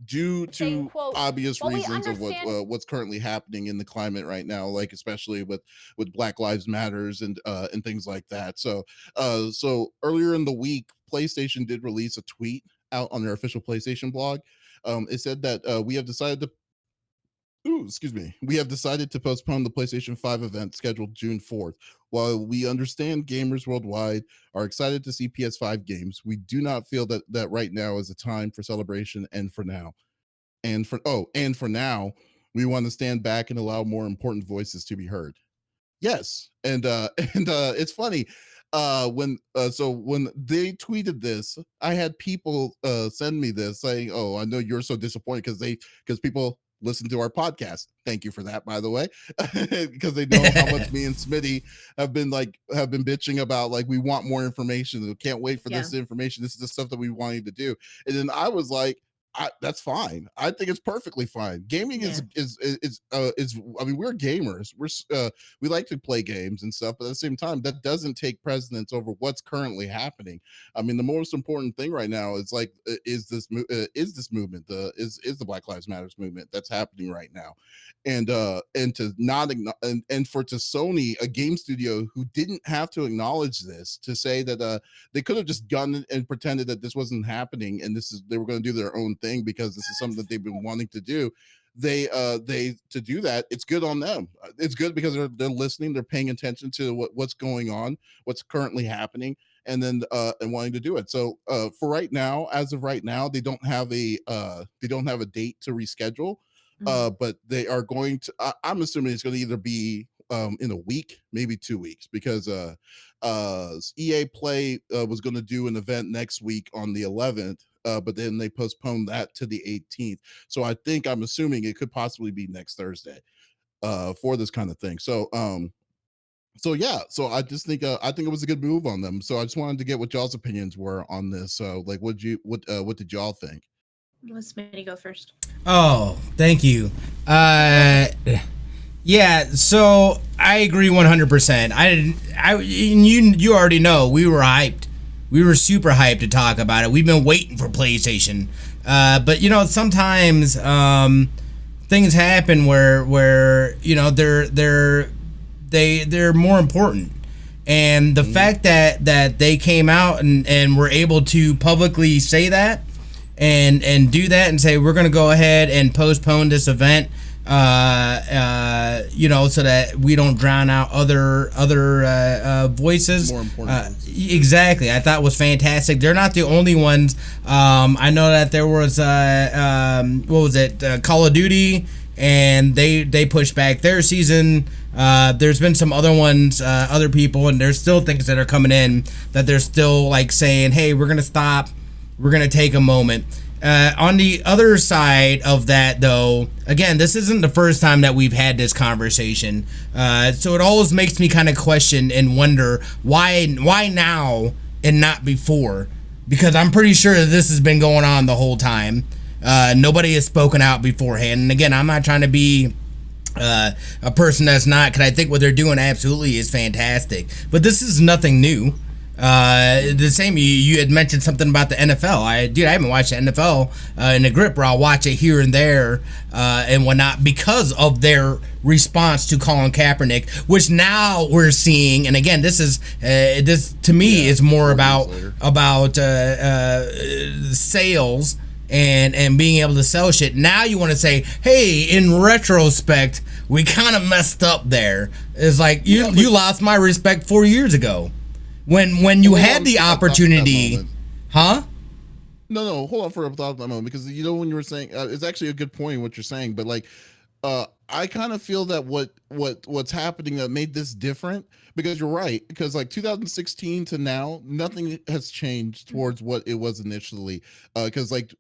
due to obvious reasons of what's currently happening in the climate right now, like especially with Black Lives Matters and things like that. So earlier in the week, PlayStation did release a tweet out on their official PlayStation blog. It said that we have decided to postpone the PlayStation 5 event scheduled June 4th. While we understand gamers worldwide are excited to see PS5 games, we do not feel that right now is a time for celebration. And for now, we want to stand back and allow more important voices to be heard. Yes, and it's funny. When they tweeted this, I had people send me this saying, "Oh, I know you're so disappointed because people listen to our podcast. Thank you for that, by the way, because they know how much me and Smitty have been bitching about. Like, we want more information. We can't wait for this information. This is the stuff that we wanted to do." And then I was like, that's fine. I think it's perfectly fine. Gaming is I mean, we're gamers. We like to play games and stuff, but at the same time, that doesn't take precedence over what's currently happening. I mean, the most important thing right now is like, is this movement, is the Black Lives Matters movement that's happening right now, and to not and for Sony, a game studio who didn't have to acknowledge this, to say that they could have just gone and pretended that this wasn't happening and they were going to do their own thing because this is something that they've been wanting to do. They to do that, it's good on them. It's good because they're listening, they're paying attention to what's going on, what's currently happening, and then and wanting to do it. So for right now, as of right now, they don't have a date to reschedule. But they are going to. I'm assuming it's going to either be in a week, maybe 2 weeks, because EA Play was going to do an event next week on the 11th, but then they postponed that to the 18th. So I'm assuming it could possibly be next Thursday for this kind of thing. So I just think I think it was a good move on them. So I just wanted to get what y'all's opinions were on this. So like, what did y'all think? Let Smitty go first. Oh, thank you. Yeah, so I agree 100%. You already know we were hyped. We were super hyped to talk about it. We've been waiting for PlayStation. But sometimes things happen where they're more important. And the fact that they came out and were able to publicly say that and do that and say we're going to go ahead and postpone this event, so that we don't drown out other voices. More important. Exactly. I thought was fantastic. They're not the only ones. I know that there was Call of Duty, and they pushed back their season. There's been some other ones, other people, and there's still things that are coming in that they're still like saying, hey, we're gonna stop. We're going to take a moment. On the other side of that, though, again, this isn't the first time that we've had this conversation. So it always makes me kind of question and wonder why now and not before? Because I'm pretty sure that this has been going on the whole time. Nobody has spoken out beforehand. And again, I'm not trying to be a person that's not, because I think what they're doing absolutely is fantastic. But this is nothing new. The same, you had mentioned something about the NFL. I haven't watched the NFL in the grip, where I'll watch it here and there and whatnot because of their response to Colin Kaepernick, which now we're seeing. And again, this to me is more about sales and being able to sell shit. Now you want to say, hey, in retrospect, we kind of messed up there. It's like you lost my respect 4 years ago. When you had the opportunity, huh? No, hold on for a thought that moment, because when you were saying it's actually a good point what you're saying, but like I kind of feel that what's happening that made this different, because you're right, because like 2016 to now, nothing has changed towards what it was initially, because like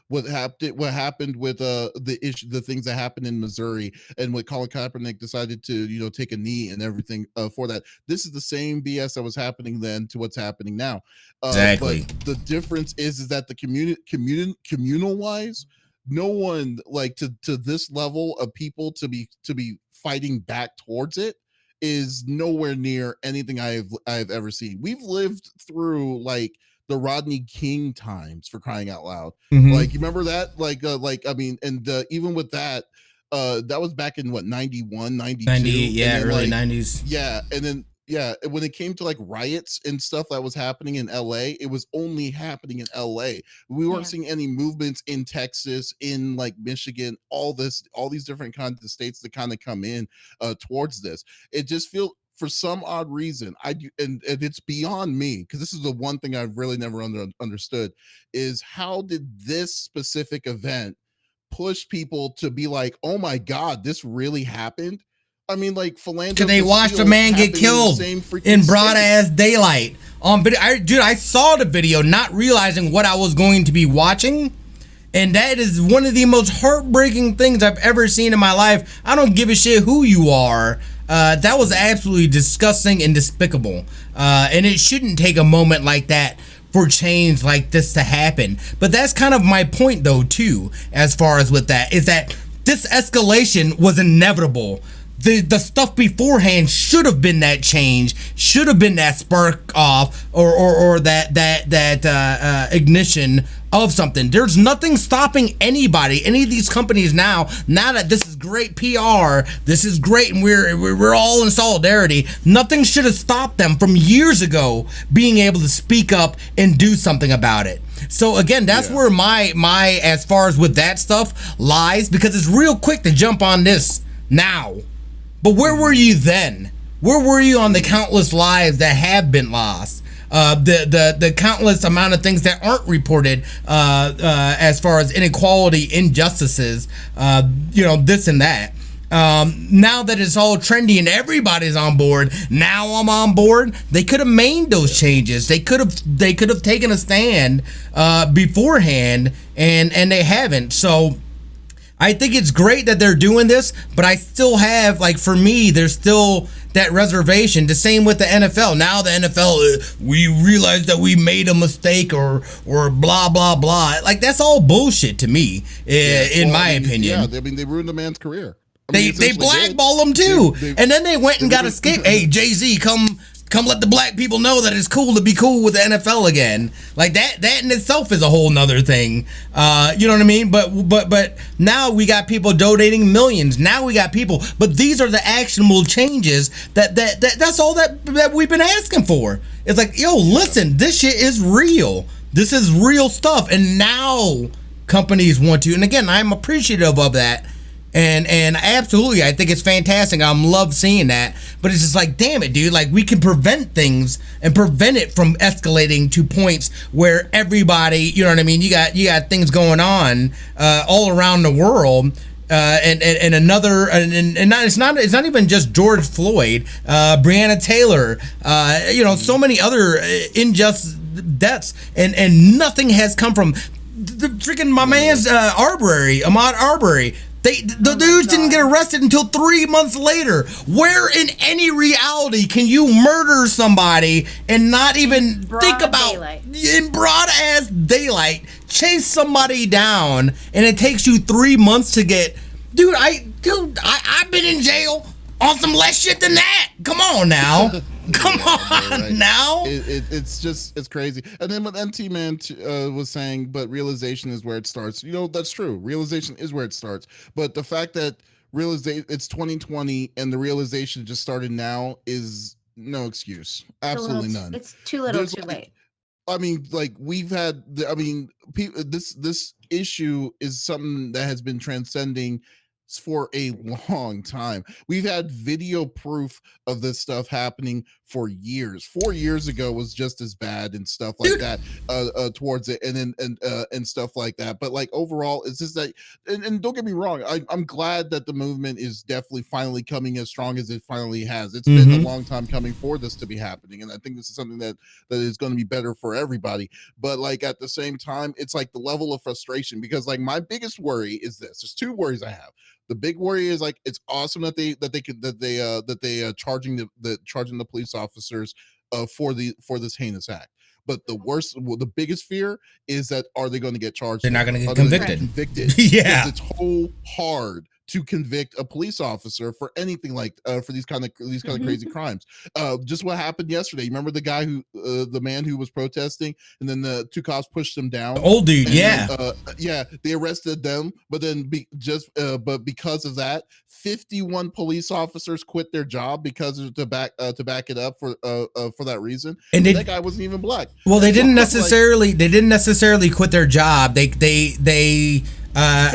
what happened with the things that happened in Missouri, and what Colin Kaepernick decided to take a knee and everything for that. This is the same BS that was happening then to what's happening now. Exactly. But the difference is that the communal wise, no one like to this level of people to be fighting back towards it is nowhere near anything I've ever seen. We've lived through like the Rodney King times, for crying out loud. Mm-hmm. Like, you remember that? I mean, and even with that, that was back in what, 91, 92? 90, yeah, then, early like, 90s. Yeah, and then when it came to like riots and stuff that was happening in LA, it was only happening in LA. We weren't seeing any movements in Texas, in like Michigan, all these different kinds of states that kind of come in towards this. It just feels, for some odd reason, and it's beyond me, because this is the one thing I've really never understood, is how did this specific event push people to be like, oh my God, this really happened? I mean, like, Philando, because they watched a man get killed in broad ass daylight on video. I saw the video, not realizing what I was going to be watching, and that is one of the most heartbreaking things I've ever seen in my life. I don't give a shit who you are. That was absolutely disgusting and despicable, and it shouldn't take a moment like that for change like this to happen. But that's kind of my point, though, too, as far as with that, is that this escalation was inevitable. The stuff beforehand should have been that change, should have been that spark off or that ignition of something. There's nothing stopping anybody, any of these companies now that this is great PR, this is great, and we're all in solidarity. Nothing should have stopped them from years ago being able to speak up and do something about it. So again, that's where my as far as with that stuff lies, because it's real quick to jump on this now. But where were you then? Where were you on the countless lives that have been lost? The countless amount of things that aren't reported as far as inequality, injustices, this and that. Now that it's all trendy and everybody's on board, now I'm on board. They could have made those changes. They could have taken a stand beforehand, and they haven't. So I think it's great that they're doing this, but I still have, like, for me, there's still that reservation. The same with the NFL. Now the NFL, we realize that we made a mistake or blah, blah, blah. Like, that's all bullshit to me, in my opinion. Yeah, I mean, they ruined a man's career. They blackballed him, too. And then they went and got escaped. Hey, Jay-Z, come let the black people know that it's cool to be cool with the NFL again. Like, that in itself is a whole nother thing. You know what I mean? But now we got people donating millions. Now we got people. But these are the actionable changes that's all that we've been asking for. It's like, yo, listen, this shit is real. This is real stuff. And now companies want to. And again, I'm appreciative of that. And absolutely, I think it's fantastic. I'm love seeing that. But it's just like, damn it, dude. Like, we can prevent things and prevent it from escalating to points where everybody, you know what I mean? You got things going on all around the world. It's not even just George Floyd, Breonna Taylor, so many other unjust deaths, and nothing has come from. freaking my man's Ahmaud Arbery. The dudes didn't get arrested until 3 months later. Where in any reality can you murder somebody and not even think about in broad ass daylight, chase somebody down, and it takes you 3 months to get? Dude, I've been in jail on some less shit than that. Come on now. Come on now. It's crazy. And then what MT Man was saying, but realization is where it starts. That's true. Realization is where it starts. But the fact that it's 2020 and the realization just started now is no excuse. Absolutely none. It's too little, too late. I mean, like we've had. This issue is something that has been transcending for a long time. We've had video proof of this stuff happening for years. 4 years ago was just as bad and stuff like that towards it, and stuff like that. But like overall, it's just that, and don't get me wrong, I'm glad that the movement is definitely finally coming as strong as it finally has. It's been a long time coming for this to be happening, and I think this is something that is going to be better for everybody. But like at the same time, it's like the level of frustration, because like my biggest worry is this. There's two worries I have. The big worry is like it's awesome that they charging the police officers for this heinous act. But the biggest fear is that are they going to get charged? They're not going to get convicted. Yeah, it's so hard to convict a police officer for anything like for these kind of crazy crimes. Just what happened yesterday. You remember the guy the man who was protesting, and then the two cops pushed him down. Old dude, they arrested them, but then but because of that, 51 police officers quit their job because to back it up for that reason. And that guy wasn't even black. Well, they didn't necessarily quit their job. They're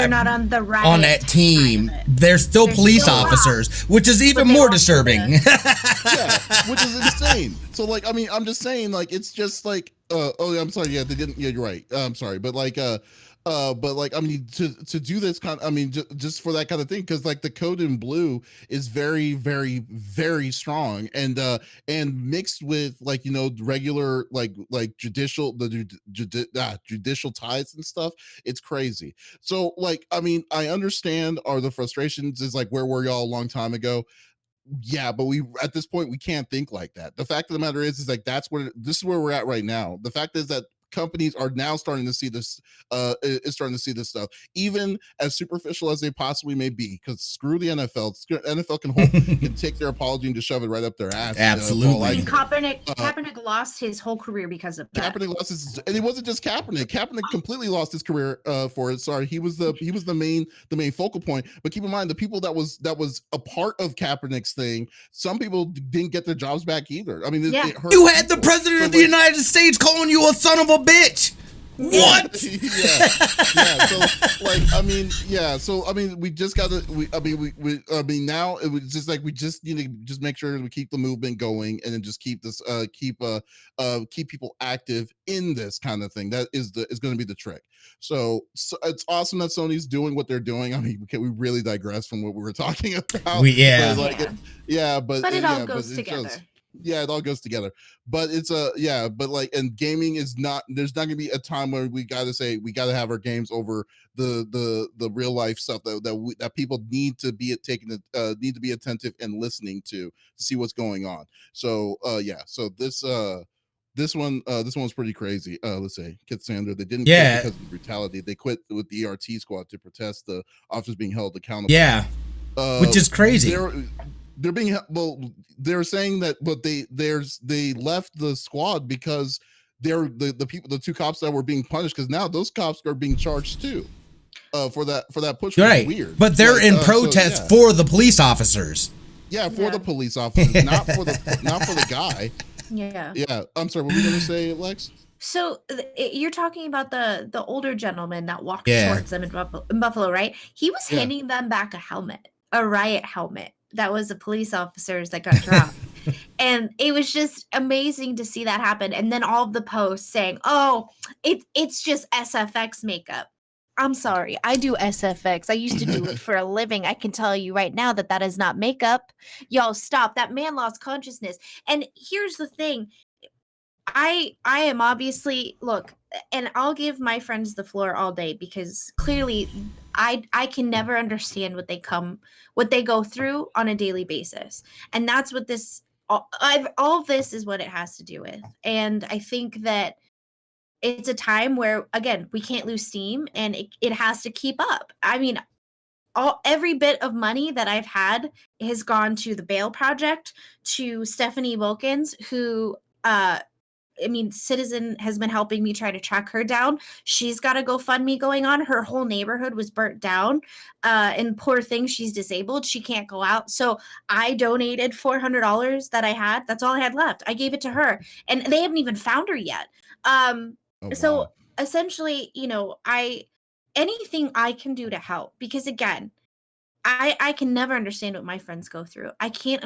not on the right on that team. They're still police officers, which is even more disturbing. Yeah, which is insane. So like, I mean, I'm just saying, like, it's just like, I'm sorry. Yeah, they didn't. Yeah, you're right. I'm sorry, but like, I mean, to do this kind, I mean, just for that kind of thing, because like the code in blue is very, very, very strong, and mixed with like regular like judicial judicial ties and stuff, it's crazy. So like, I mean, I understand the frustrations is like, where were y'all a long time ago? Yeah, but at this point we can't think like that. The fact of the matter is like this is where we're at right now. The fact is that companies are now starting to see this stuff, even as superficial as they possibly may be, because screw the NFL. NFL can take their apology and just shove it right up their ass. Absolutely. And Kaepernick lost his whole career because of that. Kaepernick lost and it wasn't just Kaepernick. Kaepernick completely lost his career for it. Sorry, he was the main focal point. But keep in mind, the people that was a part of Kaepernick's thing, some people didn't get their jobs back either. I mean, it hurt you had the president of the United States calling you a son of a bitch. What? yeah. So like, I mean, yeah. So I mean, we just gotta. Now it was just like we just need to just make sure we keep the movement going, and then just keep this, keep people active in this kind of thing. That is going to be the trick. So it's awesome that Sony's doing what they're doing. I mean, we really digress from what we were talking about. But it all goes together. Yeah, it all goes together. But it's but like, and gaming is not, there's not gonna be a time where we gotta have our games over the real life stuff that people need to be attentive and listening to see what's going on. So so this one's pretty crazy. Let's say Kitsandra, they didn't quit because of brutality. They quit with the ERT squad to protest the officers being held accountable. Yeah, which is crazy. They're being, well, they're saying that, but they left the squad because they're the two cops that were being punished, because now those cops are being charged too for that push. Right, weird. But they're in protest for the police officers. Yeah, for the police officers, not for the guy. Yeah. I'm sorry. What were you gonna say, Lex? So you're talking about the older gentleman that walked towards them in Buffalo, right? He was handing them back a riot helmet. That was the police officers that got dropped. And it was just amazing to see that happen. And then all of the posts saying, oh, it's just SFX makeup. I'm sorry. I do SFX. I used to do it for a living. I can tell you right now that is not makeup. Y'all stop. That man lost consciousness. And here's the thing. I am obviously, look, and I'll give my friends the floor all day, because clearly I can never understand what they go through on a daily basis. And that's what all of this is what it has to do with. And I think that it's a time where, again, we can't lose steam, and it has to keep up. I mean, every bit of money that I've had has gone to the Bail Project, to Stephanie Wilkins, who Citizen has been helping me try to track her down. She's got a GoFundMe going on. Her whole neighborhood was burnt down. And poor thing, she's disabled. She can't go out. So I donated $400 that I had. That's all I had left. I gave it to her. And they haven't even found her yet. So wow. essentially, anything I can do to help, because again, I can never understand what my friends go through. I can't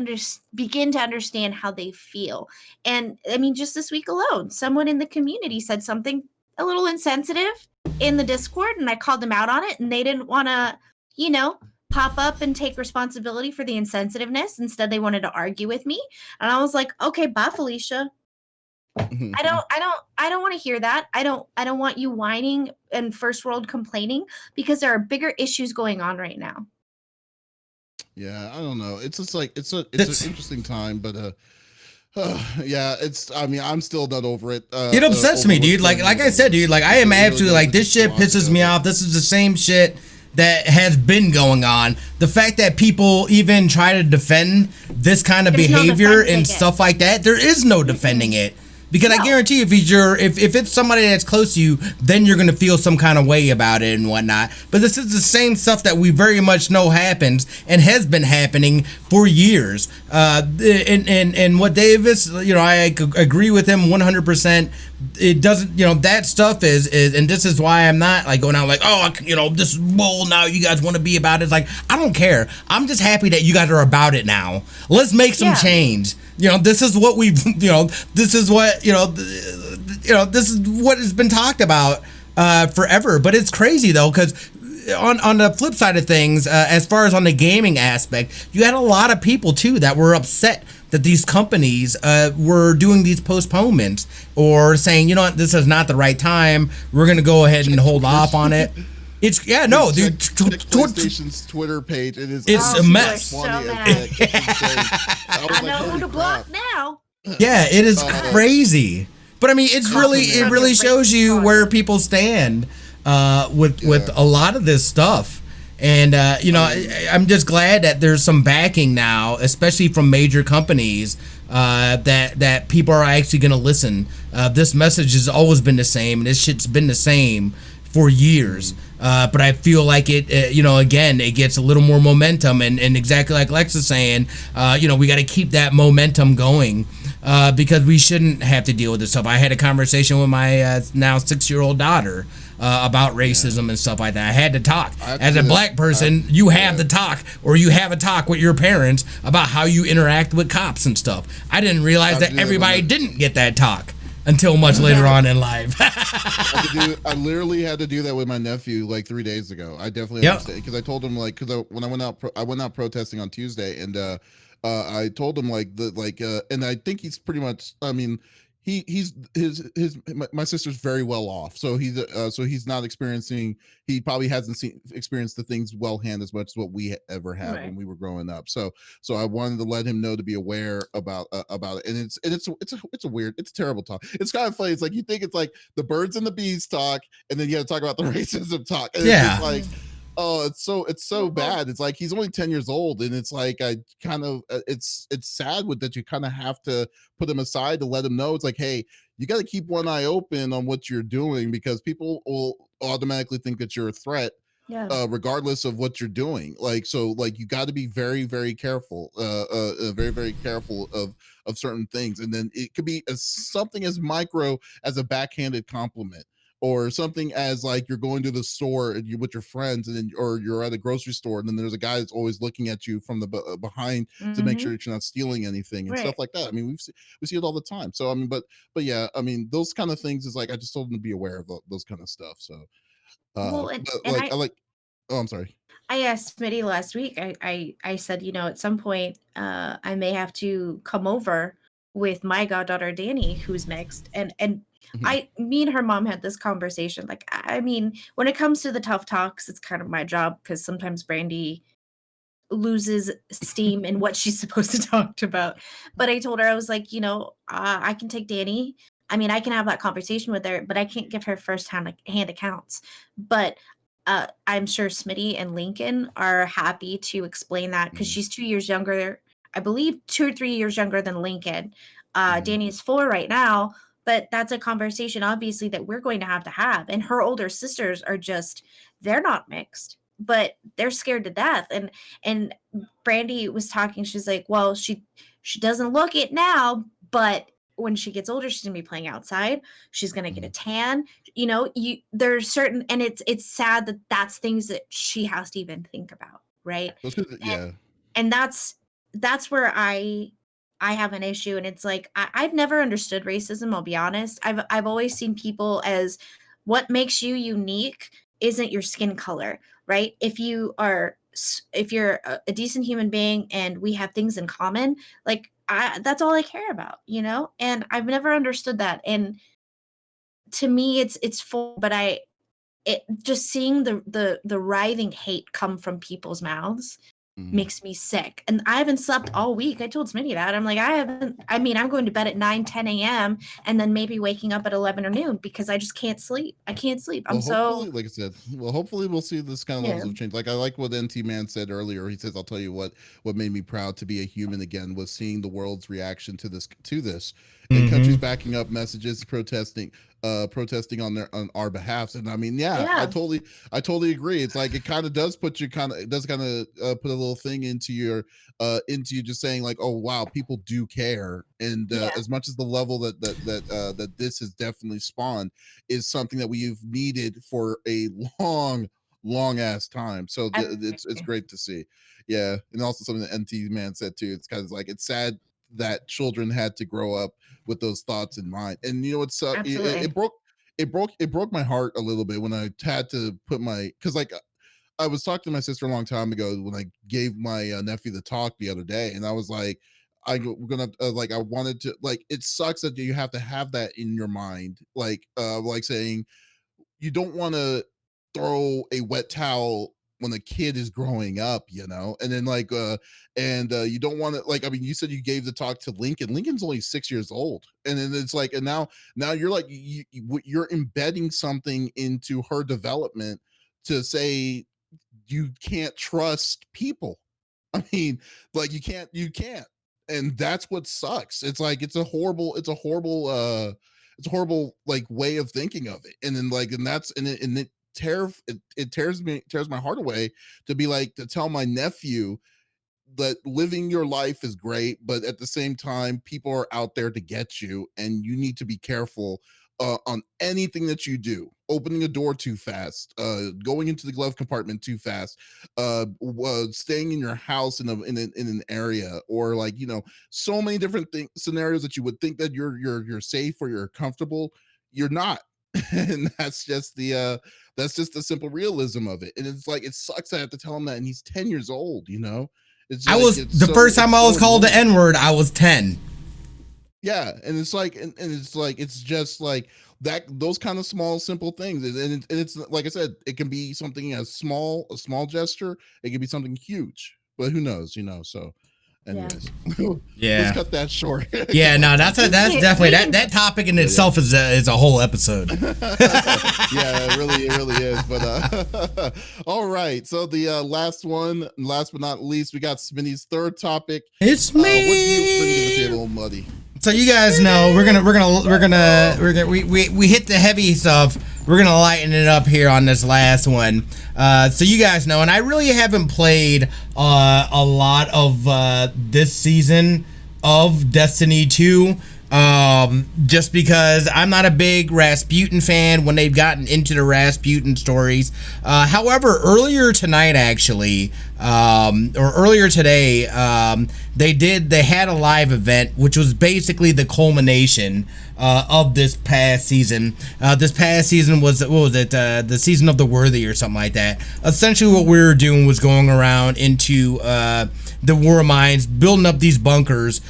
begin to understand how they feel. And I mean, just this week alone, someone in the community said something a little insensitive in the Discord, and I called them out on it, and they didn't want to, pop up and take responsibility for the insensitiveness. Instead, they wanted to argue with me. And I was like, okay, bye, Felicia. I don't want to hear that. I don't want you whining and first world complaining, because there are bigger issues going on right now. Yeah, I don't know. It's just like it's an interesting time, but yeah, I'm still not over it. It upsets me, dude. Like I said, dude, like I am absolutely like, this shit pisses me off. This is the same shit that has been going on. The fact that people even try to defend this kind of behavior and stuff like that, there is no defending it. Because I guarantee if it's somebody that's close to you, then you're gonna feel some kind of way about it and whatnot. But this is the same stuff that we very much know happens and has been happening for years. And what Davis, I agree with him 100%. It doesn't, that stuff is, and this is why I'm not like going out like, this bull now you guys want to be about it. It's like, I don't care. I'm just happy that you guys are about it now. Let's make some change. This is what we've, this is what, this is what has been talked about forever. But it's crazy though, because on the flip side of things, as far as on the gaming aspect, you had a lot of people too that were upset that these companies were doing these postponements or saying, this is not the right time. We're going to go ahead and hold off on it. Dude. PlayStation's Twitter page. It's a mess. So I know who to block now. Yeah, it is crazy. But I mean, it really shows you where people stand with a lot of this stuff. And I'm just glad that there's some backing now, especially from major companies, that people are actually going to listen. This message has always been the same, and this shit's been the same for years. But I feel like it, again, it gets a little more momentum, and exactly like Lex is saying, we got to keep that momentum going. Because we shouldn't have to deal with this stuff. I had a conversation with my now 6-year-old daughter about racism and stuff like that. I had to talk. As a black person, you have to talk, or you have a talk with your parents about how you interact with cops and stuff. I didn't realize that everybody didn't get that talk until much later on in life. I literally had to do that with my nephew like 3 days ago. I definitely understand, because I told him when I went out protesting on Tuesday, and I told him and I think he's pretty much, my sister's very well off, so he's not experiencing, he probably hasn't experienced the things well hand as much as what we ever had when we were growing up. So I wanted to let him know to be aware about it. And it's a weird, it's terrible talk. It's kind of funny. It's like, you think it's like the birds and the bees talk, and then you got to talk about the racism talk. And it's like, oh, it's so bad. It's like, he's only 10 years old, and it's like, I kind of, it's sad that you kind of have to put him aside to let him know. It's like, hey, you got to keep one eye open on what you're doing, because people will automatically think that you're a threat, regardless of what you're doing. So you got to be very, very careful, very, very careful of certain things. And then it could be something as micro as a backhanded compliment, or something as like, you're going to the store and you're with your friends, and then, or you're at a grocery store, and then there's a guy that's always looking at you from the behind to make sure that you're not stealing anything and stuff like that. I mean, we see it all the time. So but yeah, I mean, those kind of things is like, I just told them to be aware of those kind of stuff. So oh, I'm sorry. I asked Smitty last week. I said, at some point, I may have to come over with my goddaughter Danny, who's mixed, and Me and her mom had this conversation. Like, I mean, when it comes to the tough talks, it's kind of my job because sometimes Brandy loses steam in what she's supposed to talk about. But I told her, I was like, I can take Danny. I mean, I can have that conversation with her, but I can't give her hand accounts. But I'm sure Smitty and Lincoln are happy to explain that because she's 2 years younger. I believe 2 or 3 years younger than Lincoln. Danny is 4 right now, but that's a conversation obviously that we're going to have. And her older sisters are they're not mixed, but they're scared to death. And Brandy was talking, she's like, well, she doesn't look it now, but when she gets older, she's gonna be playing outside. She's gonna get a tan. There's certain, and it's sad that that's things that she has to even think about, right? And that's where I have an issue, and it's like I've never understood racism. I'll be honest. I've always seen people as what makes you unique isn't your skin color, right? If you're a decent human being and we have things in common, like that's all I care about, and I've never understood that. And to me, it's full, but just seeing the writhing hate come from people's mouths makes me sick. And I haven't slept all week. I told Smitty that. I'm like, I'm going to bed at 9, 10 a.m. and then maybe waking up at 11 or noon because I just can't sleep. I can't sleep. Like I said, hopefully we'll see this kind of levels of change. Like I like what NT Man said earlier. He says, I'll tell you what made me proud to be a human again was seeing the world's reaction to this and countries backing up messages, protesting on our behalf. And I mean, I totally agree. It's like it kind of does put you put a little thing into you just saying like, oh wow, people do care. And as much as the level that this has definitely spawned is something that we've needed for a long ass time. So it's great to see. Yeah. And also something that NT Man said too, it's kind of like it's sad that children had to grow up with those thoughts in mind. And it's it broke my heart a little bit when I had to put because like I was talking to my sister a long time ago when I gave my nephew the talk the other day, and I was like, I wanted to, like, it sucks that you have to have that in your mind, like saying you don't want to throw a wet towel when a kid is growing up, and then you don't want to, like, I mean, you said you gave the talk to Lincoln's only 6 years old, and then it's like, and now you're like, you're embedding something into her development to say you can't trust people. I mean, like you can't, and that's what sucks. It's like it's a horrible like way of thinking of it, and then it tears my heart away to be like, to tell my nephew that living your life is great, but at the same time people are out there to get you, and you need to be careful on anything that you do. Opening a door too fast, going into the glove compartment too fast, staying in your house in an area, or like, so many different scenarios that you would think that you're safe or you're comfortable, you're not. And that's just the simple realism of it. And it's like, it sucks I have to tell him that, and he's 10 years old. It's the first time I was called the N-word, I was 10. Yeah, and it's like, and it's like, it's just like that, those kind of small, simple things, and it's like I said, it can be something a small gesture, it can be something huge, but who knows, So, anyways, let's cut that short. Yeah, no, that's definitely that topic in itself is a whole episode. Yeah, it really is. But all right, so the last but not least, we got Smitty's third topic. It's me. What do you bring to the table, Muddy? So you guys know we hit the heavy stuff. We're gonna lighten it up here on this last one. So you guys know, and I really haven't played a lot of this season of Destiny 2. Just because I'm not a big Rasputin fan when they've gotten into the Rasputin stories. However, earlier tonight, actually, or earlier today, they had a live event, which was basically the culmination of this past season. This past season was, what was it? The season of the worthy or something like that. Essentially what we were doing was going around into the war mines, building up these bunkers,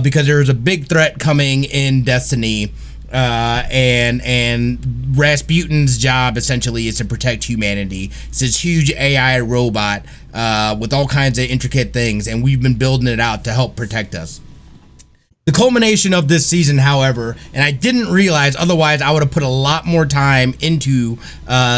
because there was a big threat coming in Destiny. and Rasputin's job essentially is to protect humanity. It's this huge AI robot with all kinds of intricate things, and we've been building it out to help protect us. The culmination of this season, however, and I didn't realize, otherwise I would have put a lot more time into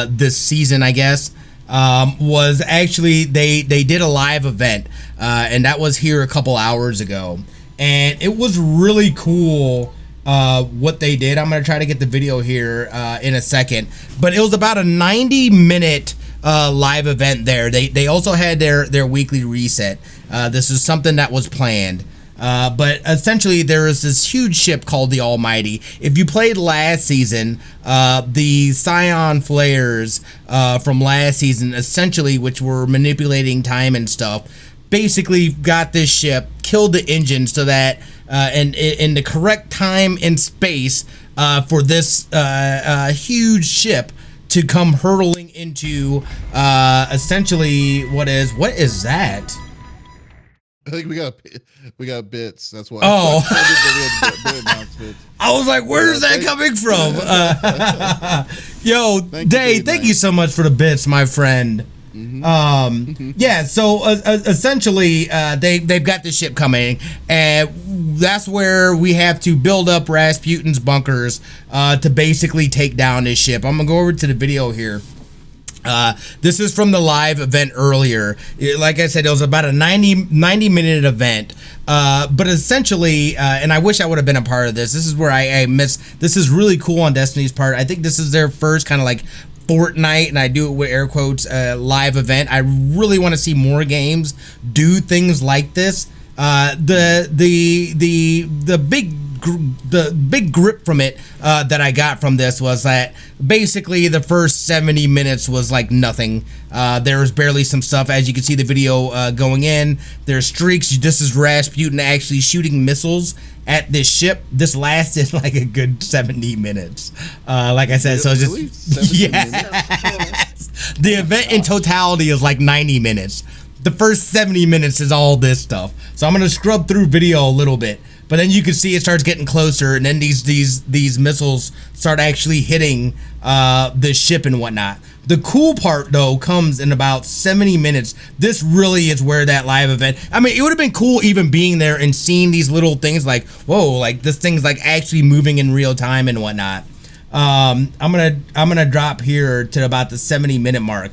this season, I guess, was actually they did a live event, and that was here a couple hours ago, and it was really cool what they did. I'm gonna try to get the video here in a second, but it was about a 90-minute live event there. They also had their weekly reset. This is something that was planned. But essentially there is this huge ship called the Almighty. If you played last season, the Scion flares from last season, essentially, which were manipulating time and stuff, basically got this ship, killed the engine so that in the correct time and space for this huge ship to come hurtling into essentially what is that? I think we got bits. That's why. Oh, bit I was like, "Where's that coming from?" Yo, Dave, thank you so much for the bits, my friend. Yeah. So essentially, they've got this ship coming, and that's where we have to build up Rasputin's bunkers to basically take down this ship. I'm gonna go over to the video here. This is from the live event earlier. Like I said, it was about a 90-minute event. But essentially, and I wish I would have been a part of this. This is where I miss. This is really cool on Destiny's part. I think this is their first kind of like Fortnite, and I do it with air quotes, live event. I really want to see more games do things like this. The big grip from it that I got from this was that basically the first 70 minutes was like nothing. There was barely some stuff. As you can see the video going in, there's streaks. This is Rasputin actually shooting missiles at this ship. This lasted like a good 70 minutes. Like I said, so really? just yes. The event in totality is like 90 minutes. The first 70 minutes is all this stuff. So I'm gonna scrub through video a little bit. But then you can see it starts getting closer, and then these missiles start actually hitting the ship and whatnot. The cool part though comes in about 70 minutes. This really is where that live event. I mean, it would have been cool even being there and seeing these little things like, whoa, like this thing's like actually moving in real time and whatnot. I'm gonna drop here to about the 70-minute mark.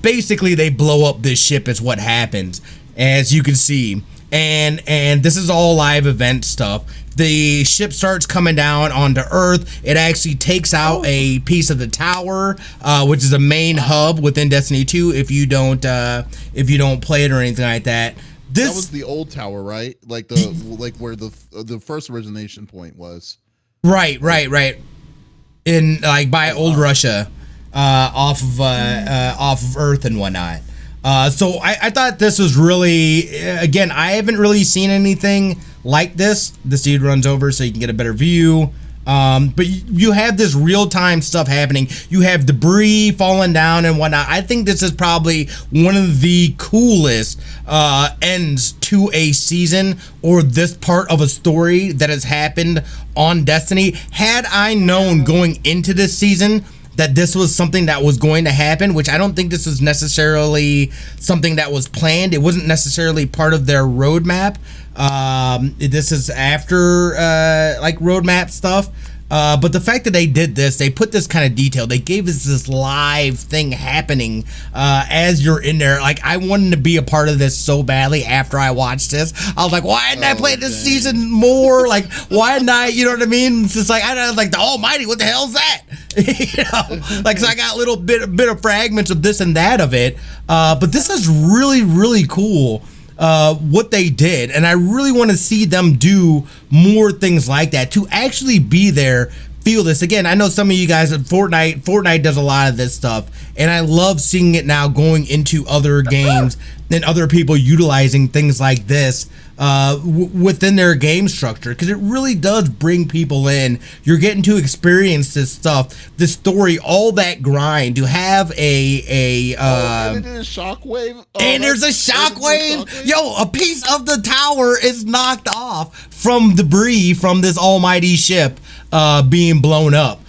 Basically, they blow up this ship is what happens, as you can see. And this is all live event stuff. The ship starts coming down onto Earth. It actually takes out a piece of the tower, which is a main hub within Destiny 2. If you don't play it or anything like that. That was the old tower, right? Like where the first origination point was. Right. In like by old Russia, off of Earth and whatnot. So I thought this was really, again, I haven't really seen anything like this. This dude runs over so you can get a better view. But you have this real-time stuff happening. You have debris falling down and whatnot. I think this is probably one of the coolest ends to a season or this part of a story that has happened on Destiny. Had I known going into this season that this was something that was going to happen, which I don't think this is necessarily something that was planned. It wasn't necessarily part of their roadmap. This is after like roadmap stuff. But the fact that they did this, they put this kind of detail, they gave us this live thing happening as you're in there. Like, I wanted to be a part of this so badly after I watched this. I was like, why didn't I play this season more? Like, why didn't I, you know what I mean? It's just like, I was like, the Almighty, what the hell's that? You know, like, so I got a little bit of fragments of this and that of it. But this is really, really cool. What they did, and I really want to see them do more things like that, to actually be there, feel this. Again, I know some of you guys at Fortnite does a lot of this stuff, and I love seeing it now going into other games and other people utilizing things like this within their game structure, because it really does bring people in. You're getting to experience this stuff, this story, all that grind, to have and there's a shockwave. And there's a shockwave. Yo, a piece of the tower is knocked off from debris from this almighty ship. being blown up.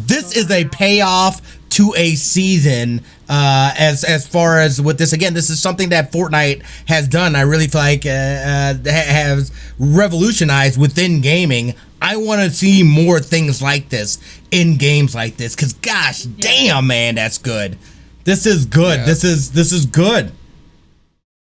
This is a payoff to a season. As far as with this, again, this is something that Fortnite has done. I really feel like has revolutionized within gaming. I want to see more things like this in games like this, because gosh damn, man, that's good. This is good. Yeah. This is good.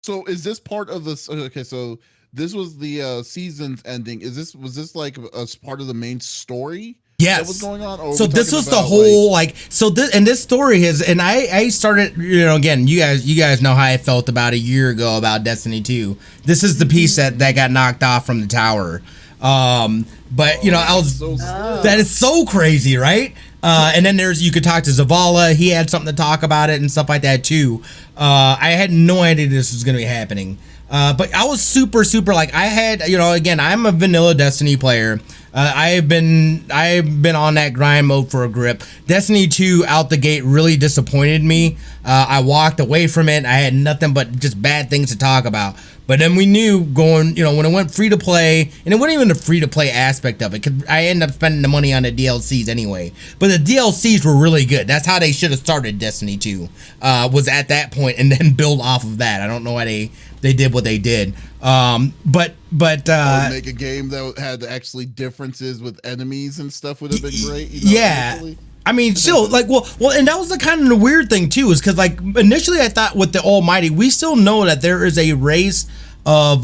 So is this part of this? Okay, so this was the season's ending. Was this like a part of the main story? Yes. That was going on? Or so this was the whole this story is, and I started, again, you guys know how I felt about a year ago about Destiny 2. This is the piece that got knocked off from the tower. But I was that is so crazy, right? And then you could talk to Zavala. He had something to talk about it and stuff like that too. I had no idea this was going to be happening. But I was super like, I had, again, I'm a vanilla Destiny player. I've been on that grind mode for a grip. Destiny 2 out the gate really disappointed me. I walked away from it. I had nothing but just bad things to talk about. But then we knew when it went free to play, and it wasn't even the free to play aspect of it, because I ended up spending the money on the DLCs anyway. But the DLCs were really good. That's how they should have started Destiny 2, was at that point, and then build off of that. I don't know why they did what they did. But make a game that had actually differences with enemies and stuff would have been great. Yeah. Initially. I mean, still, well, and that was the kind of the weird thing too, is because initially I thought with the Almighty, we still know that there is a race of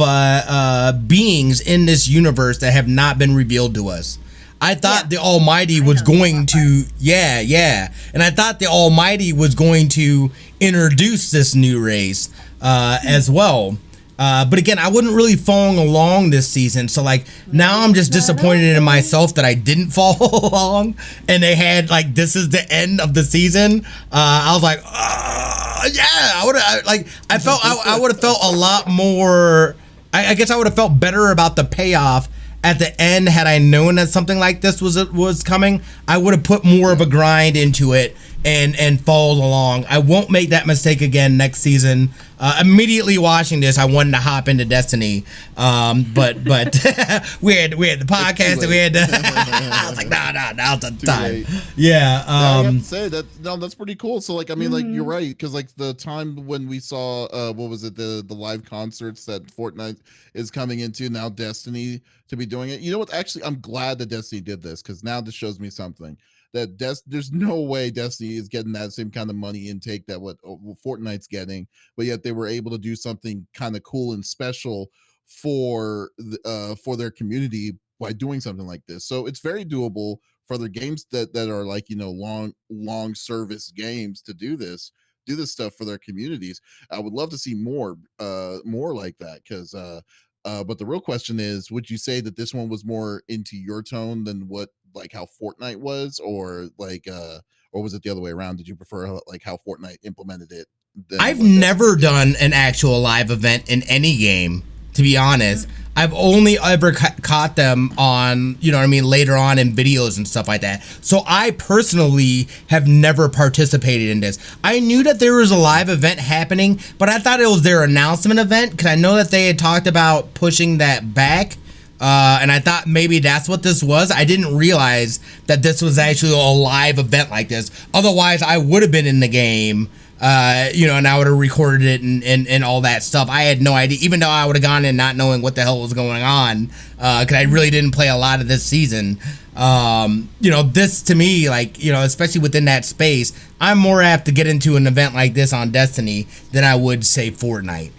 beings in this universe that have not been revealed to us. I thought the Almighty was going to, and I thought the Almighty was going to introduce this new race as well. But again, I wasn't really following along this season, so now I'm just disappointed in myself that I didn't follow along, and they had this is the end of the season. I was like, I would have I would have felt a lot more. I guess I would have felt better about the payoff at the end had I known that something like this was coming. I would have put more of a grind into it and followed along. I won't make that mistake again next season. Immediately watching this, I wanted to hop into Destiny, but we had the podcast and we had I was like, now's the time. Yeah, I have to say that's pretty cool. So you're right, because the time when we saw what was it, the live concerts that Fortnite is coming into, now Destiny to be doing it. You know what? Actually, I'm glad that Destiny did this, because now this shows me something. That there's no way Destiny is getting that same kind of money intake that what Fortnite's getting, but yet they were able to do something kind of cool and special for their community by doing something like this. So it's very doable for other games that are long service games to do this stuff for their communities. I would love to see more like that, because but the real question is, would you say that this one was more into your tone than what how Fortnite was, or was it the other way around? Did you prefer how Fortnite implemented it? I've never done an actual live event in any game, to be honest. I've only ever caught them on, later on in videos and stuff like that. So I personally have never participated in this. I knew that there was a live event happening, but I thought it was their announcement event, because I know that they had talked about pushing that back. And I thought maybe that's what this was. I didn't realize that this was actually a live event like this. Otherwise, I would have been in the game, and I would have recorded it and all that stuff. I had no idea, even though I would have gone in not knowing what the hell was going on, because I really didn't play a lot of this season. This to me, especially within that space, I'm more apt to get into an event like this on Destiny than I would say Fortnite.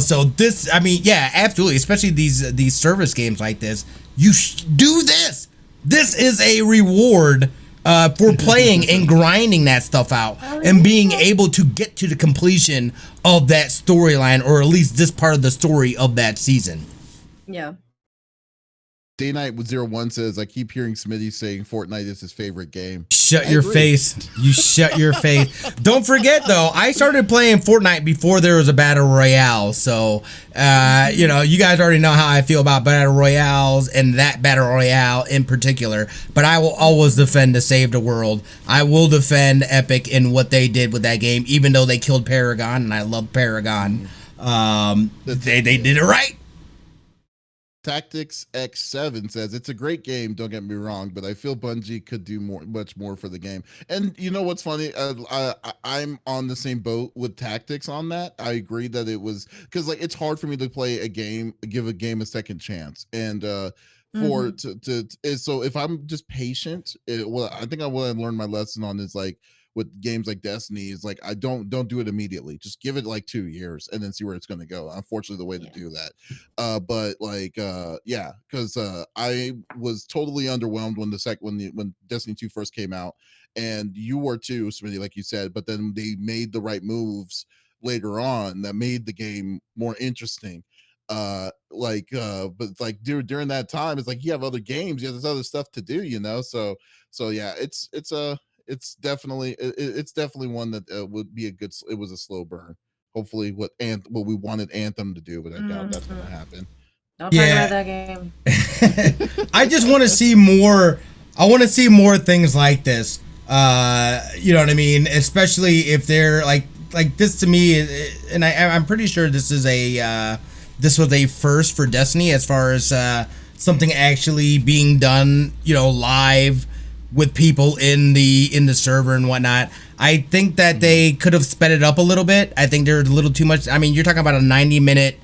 So this, absolutely, especially these service games like this, you do this. This is a reward for playing and grinding that stuff out and being able to get to the completion of that storyline, or at least this part of the story of that season. Yeah. Day Night with 01 says, I keep hearing Smitty saying Fortnite is his favorite game. Shut your face. You shut your face. Don't forget, though, I started playing Fortnite before there was a Battle Royale. So, you guys already know how I feel about Battle Royales and that Battle Royale in particular. But I will always defend to save the world. I will defend Epic in what they did with that game, even though they killed Paragon, and I love Paragon. They did it right. Tactics X7 says it's a great game. Don't get me wrong, but I feel Bungie could do much more for the game. And you know what's funny? I'm on the same boat with Tactics on that. I agree that it was because like it's hard for me to play a game, give a game a second chance, and so if I'm just patient, well, I think what I learned my lesson on is like with games like Destiny is like I don't do it immediately. Just give it like 2 years and then see where it's going to go. Unfortunately, the way to do that. But like yeah, because I was totally underwhelmed when Destiny 2 first came out, and you were too, Smitty, like you said. But then they made the right moves later on that made the game more interesting. But like during that time, it's like you have other games, you have this other stuff to do, so yeah, it's definitely one that would be it was a slow burn. Hopefully what we wanted Anthem to do, but I doubt that's gonna happen. Don't talk about that game. I just want to see more. I want to see more things like this. You know what I mean? Especially if they're like this to me, and I'm pretty sure this is this was a first for Destiny as far as something actually being done, live with people in the server and whatnot. I think that they could have sped it up a little bit. I think there's a little too much. I mean, you're talking about a 90-minute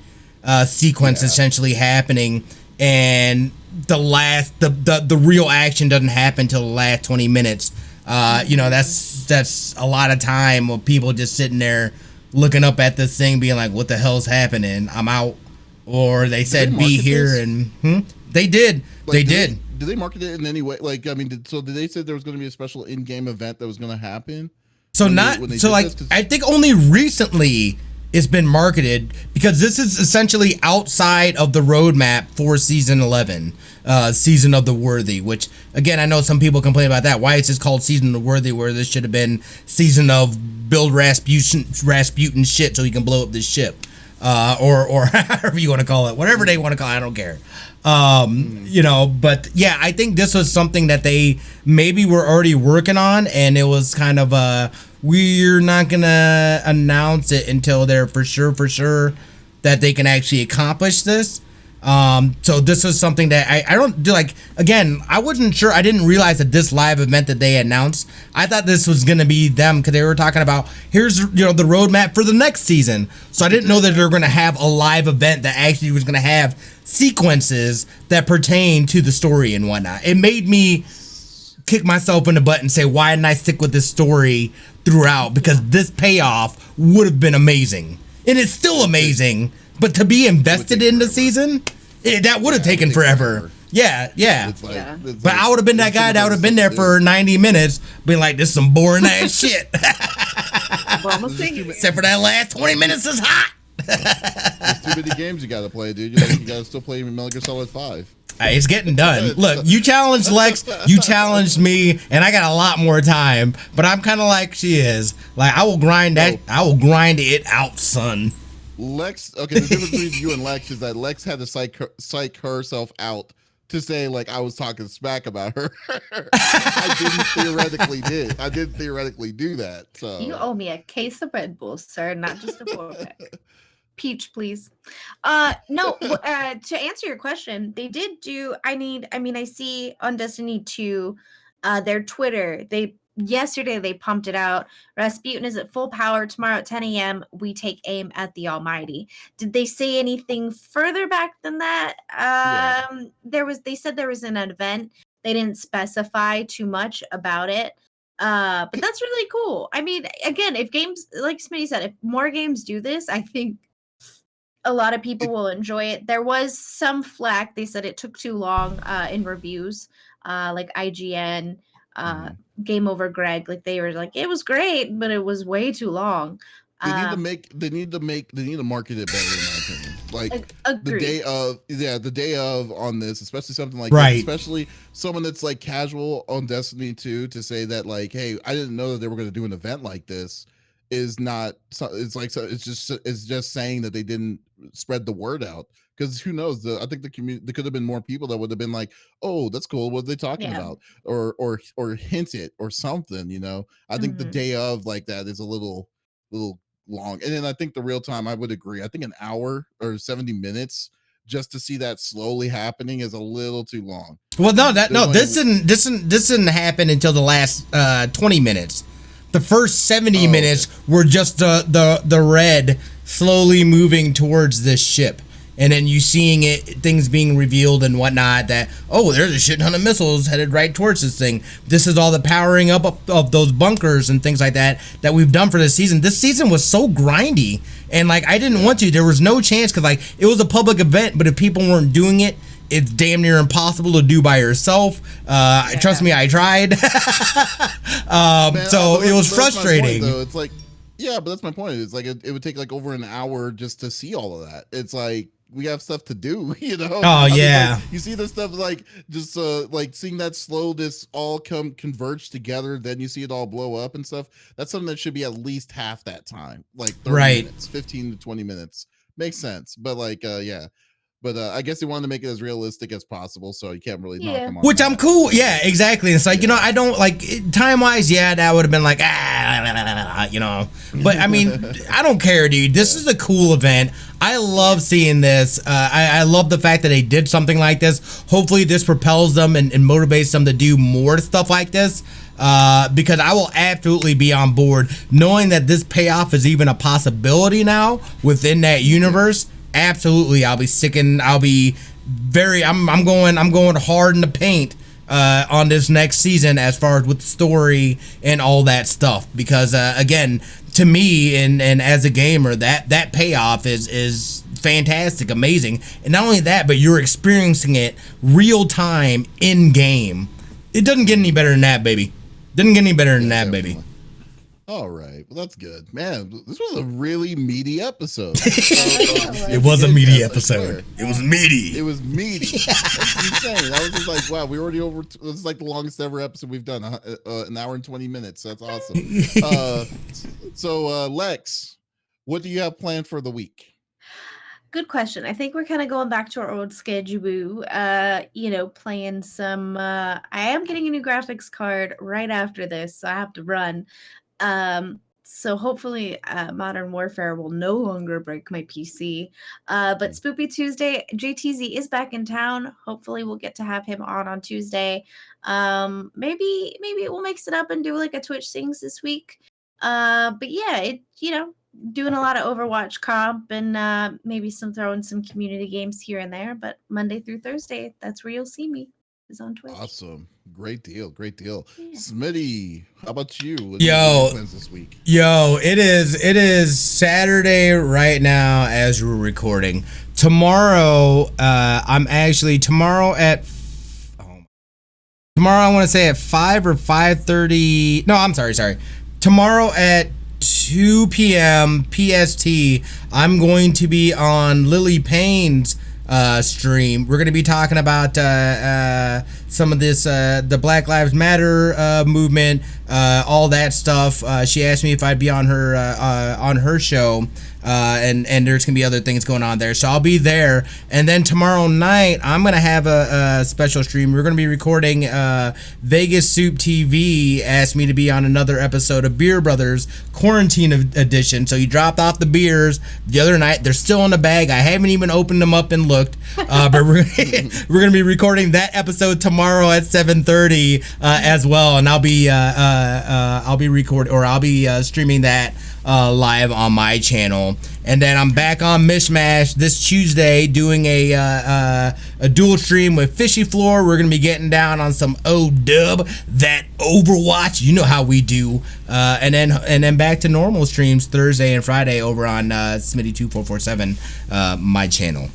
sequence essentially happening, and the real action doesn't happen till the last 20 minutes. That's a lot of time of people just sitting there looking up at this thing being like, what the hell's happening? I'm out. Or they said be here this? And they did. They did. Did they market it in any way? Like, I mean, did they say there was going to be a special in-game event that was going to happen? I think only recently it's been marketed, because this is essentially outside of the roadmap for season 11, Season of the Worthy, which again, I know some people complain about that. Why is this called Season of the Worthy where this should have been Season of Build Rasputin shit so he can blow up this ship? Or however you want to call it, whatever they want to call it, I don't care. But yeah, I think this was something that they maybe were already working on, and it was kind of we're not gonna announce it until they're for sure that they can actually accomplish this. So this is something that I don't do. Like, again, I wasn't sure. I didn't realize that this live event that they announced, I thought this was going to be them, because they were talking about here's the roadmap for the next season. So I didn't know that they were going to have a live event that actually was going to have sequences that pertain to the story and whatnot. It made me kick myself in the butt and say, why didn't I stick with this story throughout? Because this payoff would have been amazing, and it's still amazing. But to be invested in the season, that would have taken forever. Yeah. But I would have been that guy that would have been there for 90 minutes, being like, this is some boring ass shit. Except for that last 20 minutes is hot. There's too many games you got to play, dude. You got to still play Metal Gear Solid 5. It's getting done. Look, you challenged Lex, you challenged me, and I got a lot more time. But I'm kind of like she is. Like, I will grind it out, son. Lex, okay, the difference between you and Lex is that Lex had to psych herself out to say, like, I was talking smack about her. I didn't theoretically do that. So you owe me a case of Red Bull, sir, not just a 4-pack. Peach, please. No, to answer your question, they did do, I see on Destiny 2, their Twitter, yesterday they pumped it out. Rasputin is at full power. Tomorrow at 10 a.m. we take aim at the Almighty. Did they say anything further back than that? They said there was an event. They didn't specify too much about it. But that's really cool. I mean, again, if games, like Smitty said, if more games do this, I think a lot of people will enjoy it. There was some flack. They said it took too long in reviews, like IGN, Game Over Greg. Like, they were like, it was great, but it was way too long. They need to market it better, in my opinion. Like, agreed. the day of on this, especially something like right. this, especially someone that's like casual on Destiny 2 to say that, like, hey, I didn't know that they were going to do an event like this is not. It's just saying that they didn't spread the word out, because who knows? I think the community, there could have been more people that would have been like, oh, that's cool. What are they talking about? Or hint it or something. I think the day of like that is a little long. And then I think the real time, I would agree. I think an hour or 70 minutes just to see that slowly happening is a little too long. Well, this didn't happen until the last 20 minutes. The first 70 minutes were just the red slowly moving towards this ship. And then you seeing things being revealed and whatnot that, there's a shit ton of missiles headed right towards this thing. This is all the powering up of those bunkers and things like that we've done for this season. This season was so grindy. And like, I didn't want to. There was no chance because like it was a public event, but if people weren't doing it, it's damn near impossible to do by yourself. Trust me, I tried. So it was frustrating. Point, it's like, yeah, but that's my point. It's like it would take like over an hour just to see all of that. It's like we have stuff to do, you know. Oh yeah. Like, you see this stuff like just like seeing that slowness all converge together, then you see it all blow up and stuff. That's something that should be at least half that time, like 30 minutes, 15 to 20 minutes. Makes sense, but like yeah. But I guess they wanted to make it as realistic as possible, so you can't really knock them off. Which I'm cool. Yeah, exactly. It's like, I don't like time-wise, that would have been like, But I mean, I don't care, dude. This is a cool event. I love seeing this. I love the fact that they did something like this. Hopefully this propels them and motivates them to do more stuff like this. Because I will absolutely be on board knowing that this payoff is even a possibility now within that universe. Absolutely, I'm going hard in the paint on this next season as far as with the story and all that stuff, because again, to me and as a gamer, that payoff is fantastic, amazing. And not only that, but you're experiencing it real time in game. It doesn't get any better than that, baby. Baby. All right, well that's good, man. This was a really meaty episode. It was a meaty episode. It was meaty. That's insane. I was just like, wow, we already over. This is like the longest ever episode we've done. An hour and 20 minutes. That's awesome. So Lex, what do you have planned for the week? Good question. I think we're kind of going back to our old schedule. Playing some. I am getting a new graphics card right after this, so I have to run. So hopefully Modern Warfare will no longer break my PC. But Spoopy Tuesday, JTZ is back in town. Hopefully we'll get to have him on Tuesday. Maybe we'll mix it up and do like a Twitch Sings this week. But yeah, doing a lot of Overwatch comp and maybe throwing some community games here and there. But Monday through Thursday, that's where you'll see me. Is on Twitch. Awesome. Great deal. Yeah. Smitty, how about you? What plans this week? It is Saturday right now as we're recording. Tomorrow, tomorrow I want to say at 5 or 5:30. No, I'm sorry. Tomorrow at 2 p.m. PST, I'm going to be on Lily Payne's stream. We're going to be talking about some of this the Black Lives Matter movement, all that stuff. She asked me if I'd be on her show, and there's gonna be other things going on there, so I'll be there. And then tomorrow night I'm gonna have a special stream. We're gonna be recording Vegas Soup TV asked me to be on another episode of Beer Brothers Quarantine Edition. So he dropped off the beers the other night. They're still in the bag. I haven't even opened them up and looked, but we're gonna be recording that episode tomorrow at 7:30 as well, and I'll be streaming that live on my channel. And then I'm back on Mishmash this Tuesday doing a dual stream with Fishy Floor. We're gonna be getting down on some O-dub, that Overwatch, you know how we do. And then back to normal streams Thursday and Friday over on Smitty 2447, my channel.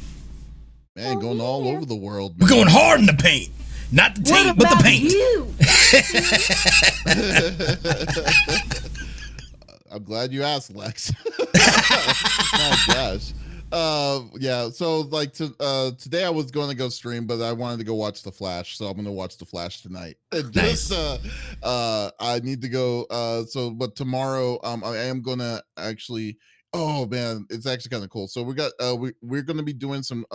Man, going all over the world, man. We're going hard in the paint. Not the taint, but the paint. I'm glad you asked, Lex. Oh gosh. Yeah, so like today I was going to go stream, but I wanted to go watch The Flash, so I'm going to watch The Flash tonight. Nice. I need to go but tomorrow I am going to actually, oh man, it's actually kind of cool. So we're going to be doing some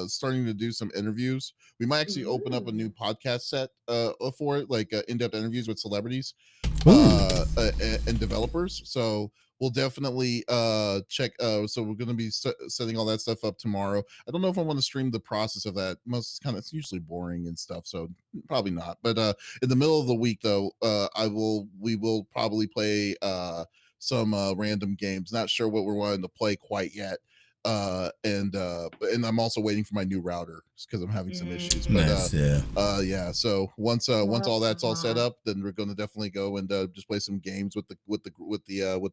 starting to do some interviews. We might actually open up a new podcast set for it, like in-depth interviews with celebrities. and developers. So we'll definitely check. So we're going to be setting all that stuff up tomorrow. I don't know if I want to stream the process of that. It's usually boring and stuff, so probably not. But in the middle of the week, though, we will probably play some random games. Not sure what we're wanting to play quite yet. And I'm also waiting for my new router because I'm having some issues. But yeah. So once all that's all set up, then we're going to definitely go and just play some games with the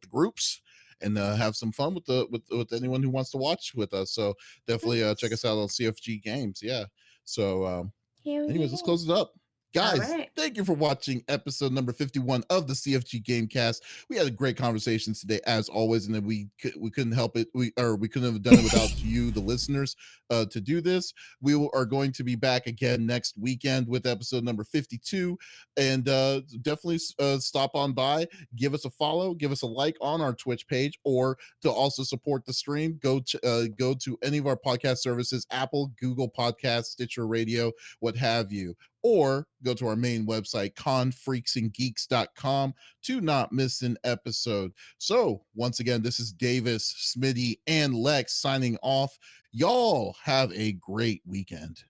groups and have some fun with anyone who wants to watch with us. So definitely check us out on CFG Games. Yeah. So anyways, let's close it up. Guys, thank you for watching episode number 51 of the CFG Gamecast. We had a great conversation today, as always, and then we couldn't help it. We couldn't have done it without you, the listeners, to do this. We are going to be back again next weekend with episode number 52, and definitely stop on by, give us a follow, give us a like on our Twitch page, or to also support the stream, go to any of our podcast services: Apple, Google Podcasts, Stitcher Radio, what have you. Or go to our main website, confreaksandgeeks.com, to not miss an episode. So once again, this is Davis, Smitty, and Lex signing off. Y'all have a great weekend.